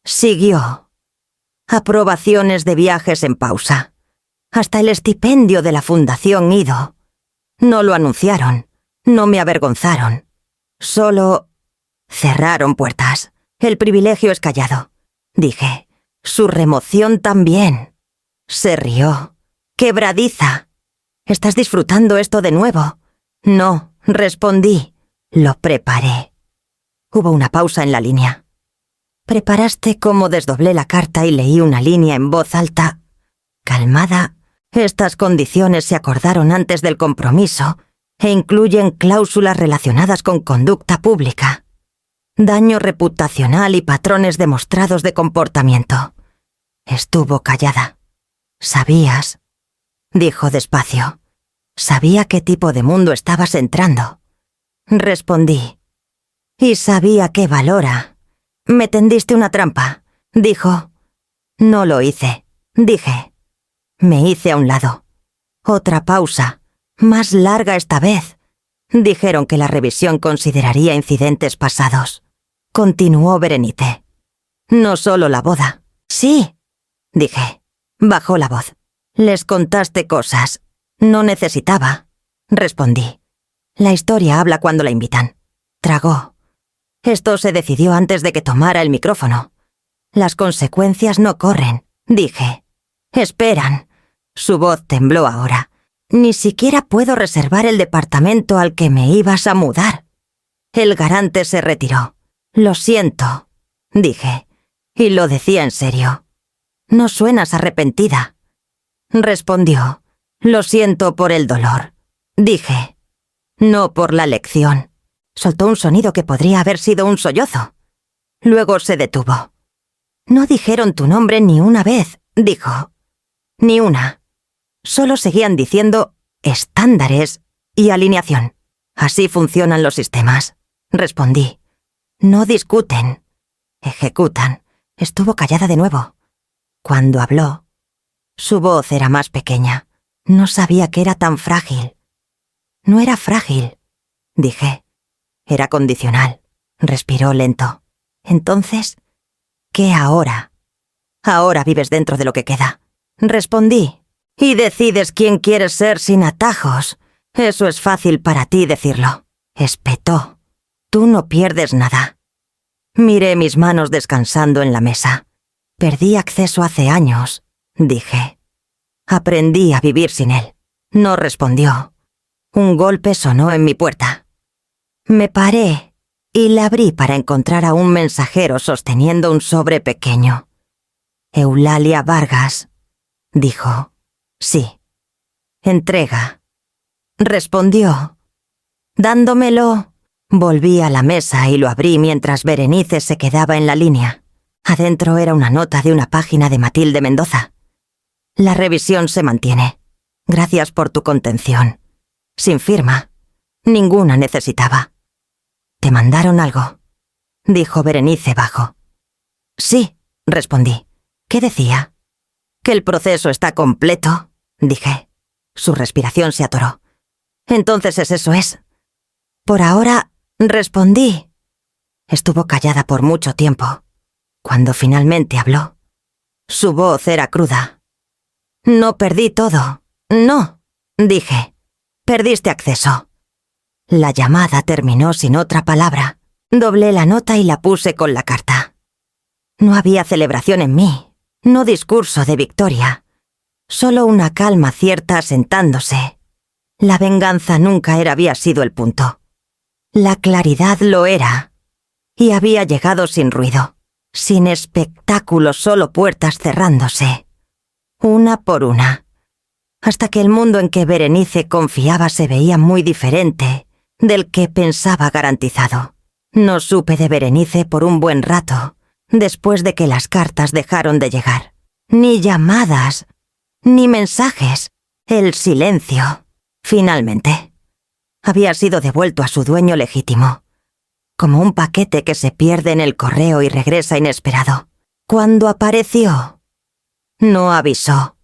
Siguió. Aprobaciones de viajes en pausa. Hasta el estipendio de la Fundación Ido. No lo anunciaron. No me avergonzaron. Solo cerraron puertas. El privilegio es callado. Dije. Su remoción también. Se rió. Quebradiza. ¿Estás disfrutando esto de nuevo? No, respondí. Lo preparé. Hubo una pausa en la línea. ¿Preparaste cómo desdoblé la carta y leí una línea en voz alta? Calmada. Estas condiciones se acordaron antes del compromiso e incluyen cláusulas relacionadas con conducta pública. Daño reputacional y patrones demostrados de comportamiento. Estuvo callada. ¿Sabías? Dijo despacio. Sabía qué tipo de mundo estabas entrando. Respondí. Y sabía qué valora. Me tendiste una trampa, dijo. No lo hice, dije. Me hice a un lado. Otra pausa, más larga esta vez. Dijeron que la revisión consideraría incidentes pasados. Continuó Berenice. No solo la boda. Sí, dije. Bajó la voz. Les contaste cosas. No necesitaba. Respondí. La historia habla cuando la invitan. Tragó. Esto se decidió antes de que tomara el micrófono. Las consecuencias no corren, dije. Esperan. Su voz tembló ahora. Ni siquiera puedo reservar el departamento al que me ibas a mudar. El garante se retiró. Lo siento, dije. Y lo decía en serio. No suenas arrepentida. Respondió. Lo siento por el dolor. Dije. No por la lección. Soltó un sonido que podría haber sido un sollozo. Luego se detuvo. No dijeron tu nombre ni una vez, dijo. Ni una. Solo seguían diciendo estándares y alineación. Así funcionan los sistemas. Respondí. No discuten. Ejecutan. Estuvo callada de nuevo. Cuando habló, su voz era más pequeña. No sabía que era tan frágil. No era frágil, dije. Era condicional. Respiró lento. Entonces, ¿qué ahora? Ahora vives dentro de lo que queda. Respondí. Y decides quién quieres ser sin atajos. Eso es fácil para ti decirlo. Espetó. Tú no pierdes nada. Miré mis manos descansando en la mesa. Perdí acceso hace años, dije. Aprendí a vivir sin él. No respondió. Un golpe sonó en mi puerta. Me paré y la abrí para encontrar a un mensajero sosteniendo un sobre pequeño. Eulalia Vargas, dijo. Sí. Entrega. Respondió. Dándomelo, volví a la mesa y lo abrí mientras Berenice se quedaba en la línea. Adentro era una nota de una página de Matilde Mendoza. La revisión se mantiene. Gracias por tu contención. Sin firma. Ninguna necesitaba. ¿Te mandaron algo?, dijo Berenice bajo. Sí, respondí. ¿Qué decía? Que el proceso está completo, dije. Su respiración se atoró. Entonces eso es. Por ahora, respondí. Estuvo callada por mucho tiempo. Cuando finalmente habló, su voz era cruda. No perdí todo. No, dije. Perdiste acceso. La llamada terminó sin otra palabra. Doblé la nota y la puse con la carta. No había celebración en mí, no discurso de victoria. Solo una calma cierta asentándose. La venganza había sido el punto. La claridad lo era. Y había llegado sin ruido, sin espectáculo, solo puertas cerrándose. Una por una. Hasta que el mundo en que Berenice confiaba se veía muy diferente del que pensaba garantizado. No supe de Berenice por un buen rato, después de que las cartas dejaron de llegar. Ni llamadas, ni mensajes. El silencio. Finalmente, había sido devuelto a su dueño legítimo, como un paquete que se pierde en el correo y regresa inesperado. Cuando apareció, no avisó.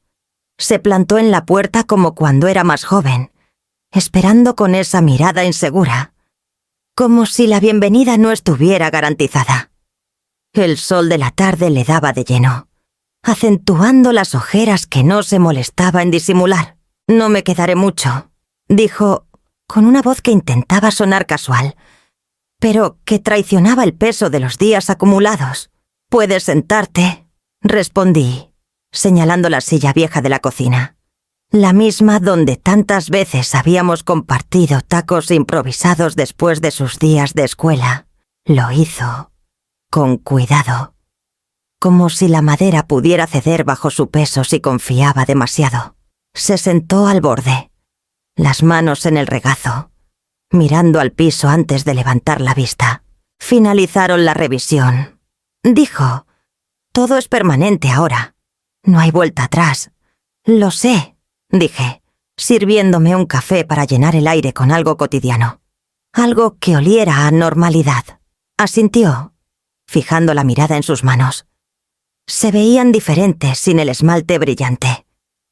Se plantó en la puerta como cuando era más joven, esperando con esa mirada insegura, como si la bienvenida no estuviera garantizada. El sol de la tarde le daba de lleno, acentuando las ojeras que no se molestaba en disimular. No me quedaré mucho, dijo, con una voz que intentaba sonar casual, pero que traicionaba el peso de los días acumulados. Puedes sentarte, respondí, señalando la silla vieja de la cocina, la misma donde tantas veces habíamos compartido tacos improvisados después de sus días de escuela. Lo hizo con cuidado, como si la madera pudiera ceder bajo su peso si confiaba demasiado. Se sentó al borde, las manos en el regazo, mirando al piso antes de levantar la vista. Finalizaron la revisión. Dijo, todo es permanente ahora. No hay vuelta atrás. Lo sé, dije, sirviéndome un café para llenar el aire con algo cotidiano. Algo que oliera a normalidad. Asintió, fijando la mirada en sus manos. Se veían diferentes sin el esmalte brillante.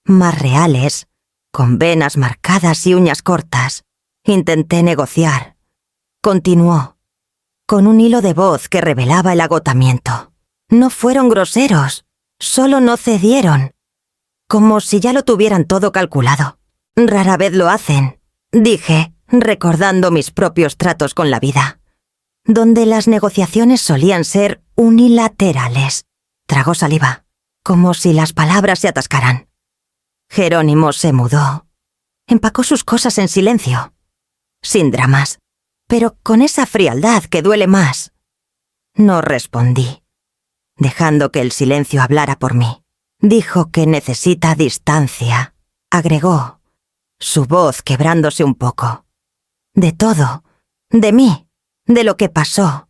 Más reales, con venas marcadas y uñas cortas. Intenté negociar. Continuó, con un hilo de voz que revelaba el agotamiento. No fueron groseros, solo no cedieron. Como si ya lo tuvieran todo calculado. Rara vez lo hacen, dije, recordando mis propios tratos con la vida, donde las negociaciones solían ser unilaterales. Tragó saliva, como si las palabras se atascaran. Jerónimo se mudó. Empacó sus cosas en silencio, sin dramas, pero con esa frialdad que duele más. No respondí. dejando que el silencio hablara por mí. Dijo que necesita distancia, agregó, su voz quebrándose un poco. De todo, de mí, de lo que pasó,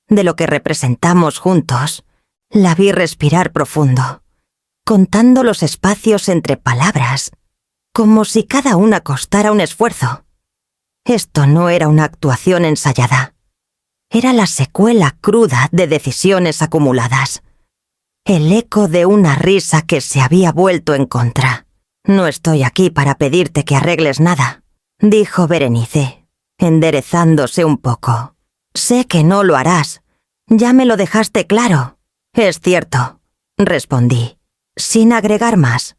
de lo que representamos juntos. La vi respirar profundo, contando los espacios entre palabras, como si cada una costara un esfuerzo. Esto no era una actuación ensayada. Era la secuela cruda de decisiones acumuladas. El eco de una risa que se había vuelto en contra. «No estoy aquí para pedirte que arregles nada», dijo Berenice, enderezándose un poco. «Sé que no lo harás. Ya me lo dejaste claro». «Es cierto», respondí, sin agregar más,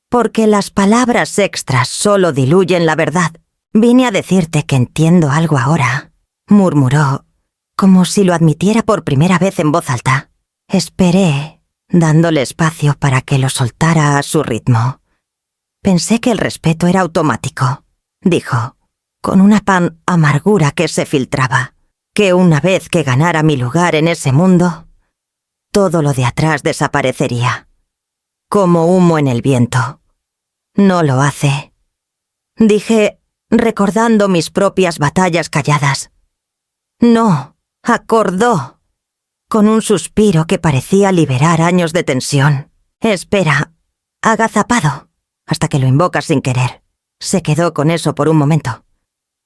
«porque las palabras extras solo diluyen la verdad. Vine a decirte que entiendo algo ahora», murmuró, como si lo admitiera por primera vez en voz alta. Esperé, dándole espacio para que lo soltara a su ritmo. «Pensé que el respeto era automático», dijo, con una amargura que se filtraba, «que una vez que ganara mi lugar en ese mundo, todo lo de atrás desaparecería, como humo en el viento. No lo hace», dije, recordando mis propias batallas calladas. «No», acordó, con un suspiro que parecía liberar años de tensión. «Espera, agazapado», hasta que lo invoca sin querer. Se quedó con eso por un momento.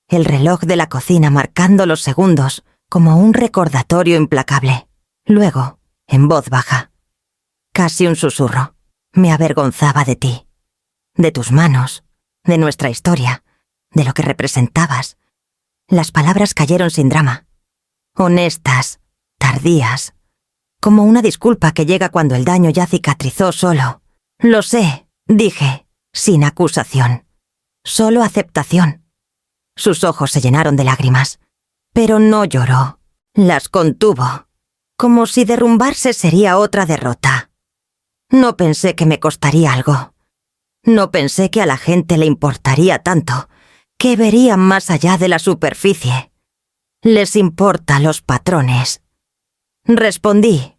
El reloj de la cocina marcando los segundos como un recordatorio implacable. Luego, en voz baja, casi un susurro, «Me avergonzaba de ti, de tus manos, de nuestra historia, de lo que representabas». Las palabras cayeron sin drama, honestas, tardías, como una disculpa que llega cuando el daño ya cicatrizó solo. «Lo sé», dije, sin acusación, solo aceptación. Sus ojos se llenaron de lágrimas, pero no lloró, las contuvo, como si derrumbarse sería otra derrota. No pensé que me costaría algo. No pensé que a la gente le importaría tanto, que verían más allá de la superficie. Les importan los patrones. Respondí,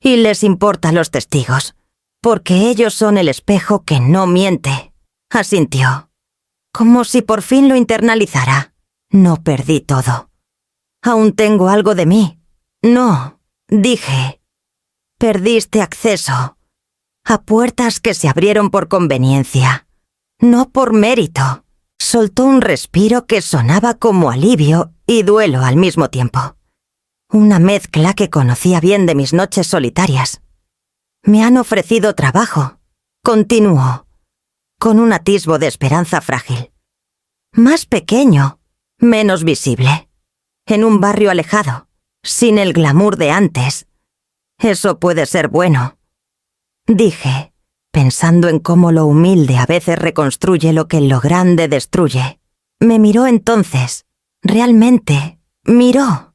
y les importan los testigos, porque ellos son el espejo que no miente. Asintió, como si por fin lo internalizara. No perdí todo. Aún tengo algo de mí. No, dije. Perdiste acceso a puertas que se abrieron por conveniencia, no por mérito. Soltó un respiro que sonaba como alivio y duelo al mismo tiempo. Una mezcla que conocía bien de mis noches solitarias. «Me han ofrecido trabajo», continuó, con un atisbo de esperanza frágil. «Más pequeño, menos visible, en un barrio alejado, sin el glamour de antes. Eso puede ser bueno», dije, pensando en cómo lo humilde a veces reconstruye lo que lo grande destruye. Me miró entonces, realmente miró,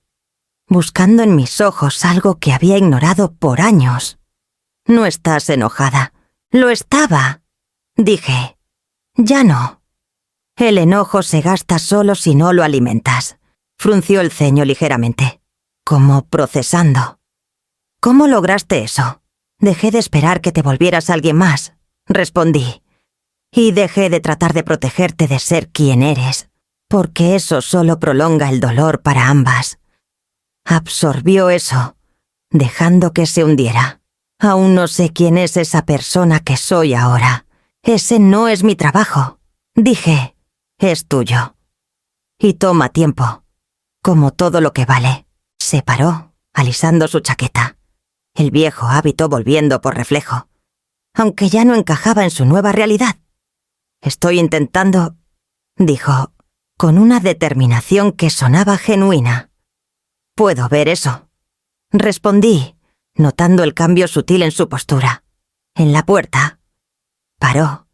buscando en mis ojos algo que había ignorado por años. «No estás enojada». «Lo estaba», dije. «Ya no». «El enojo se gasta solo si no lo alimentas», frunció el ceño ligeramente, como procesando. «¿Cómo lograste eso?» «Dejé de esperar que te volvieras alguien más», respondí. «Y dejé de tratar de protegerte de ser quien eres, porque eso solo prolonga el dolor para ambas». Absorbió eso, dejando que se hundiera. «Aún no sé quién es esa persona que soy ahora. Ese no es mi trabajo», dije. «Es tuyo. Y toma tiempo, como todo lo que vale». Se paró, alisando su chaqueta, el viejo hábito volviendo por reflejo, aunque ya no encajaba en su nueva realidad. «Estoy intentando», dijo, con una determinación que sonaba genuina. «Puedo ver eso», respondí, notando el cambio sutil en su postura. En la puerta, paró,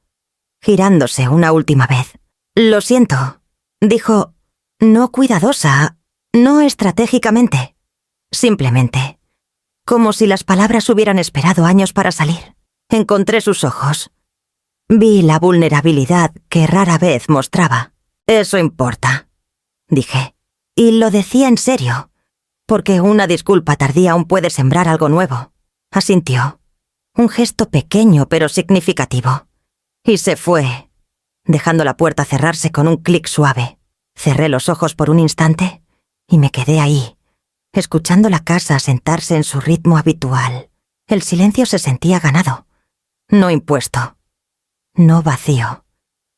girándose una última vez. «Lo siento», dijo, no cuidadosa, no estratégicamente, simplemente, como si las palabras hubieran esperado años para salir. Encontré sus ojos. Vi la vulnerabilidad que rara vez mostraba. «Eso importa», dije, y lo decía en serio, porque una disculpa tardía aún puede sembrar algo nuevo. Asintió. Un gesto pequeño pero significativo. Y se fue, dejando la puerta cerrarse con un clic suave. Cerré los ojos por un instante y me quedé ahí, escuchando la casa asentarse en su ritmo habitual. El silencio se sentía ganado, no impuesto, no vacío,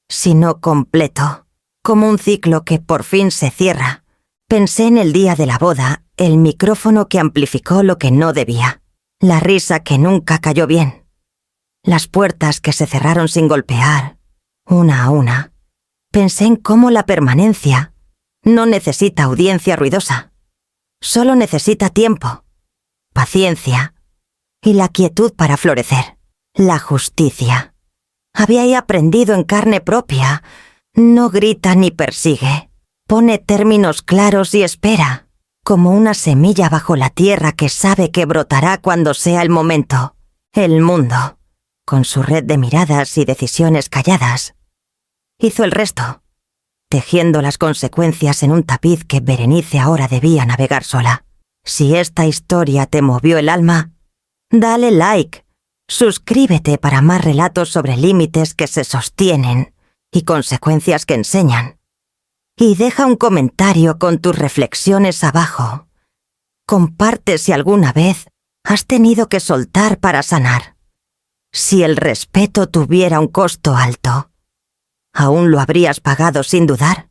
sino completo, como un ciclo que por fin se cierra. Pensé en el día de la boda, el micrófono que amplificó lo que no debía, la risa que nunca cayó bien, las puertas que se cerraron sin golpear, una a una. Pensé en cómo la permanencia no necesita audiencia ruidosa, solo necesita tiempo, paciencia y la quietud para florecer. La justicia. Había aprendido en carne propia. No grita ni persigue. Pone términos claros y espera, como una semilla bajo la tierra que sabe que brotará cuando sea el momento. El mundo, con su red de miradas y decisiones calladas, hizo el resto, tejiendo las consecuencias en un tapiz que Berenice ahora debía navegar sola. Si esta historia te movió el alma, dale like, suscríbete para más relatos sobre límites que se sostienen y consecuencias que enseñan. Y deja un comentario con tus reflexiones abajo. Comparte si alguna vez has tenido que soltar para sanar. Si el respeto tuviera un costo alto, ¿aún lo habrías pagado sin dudar?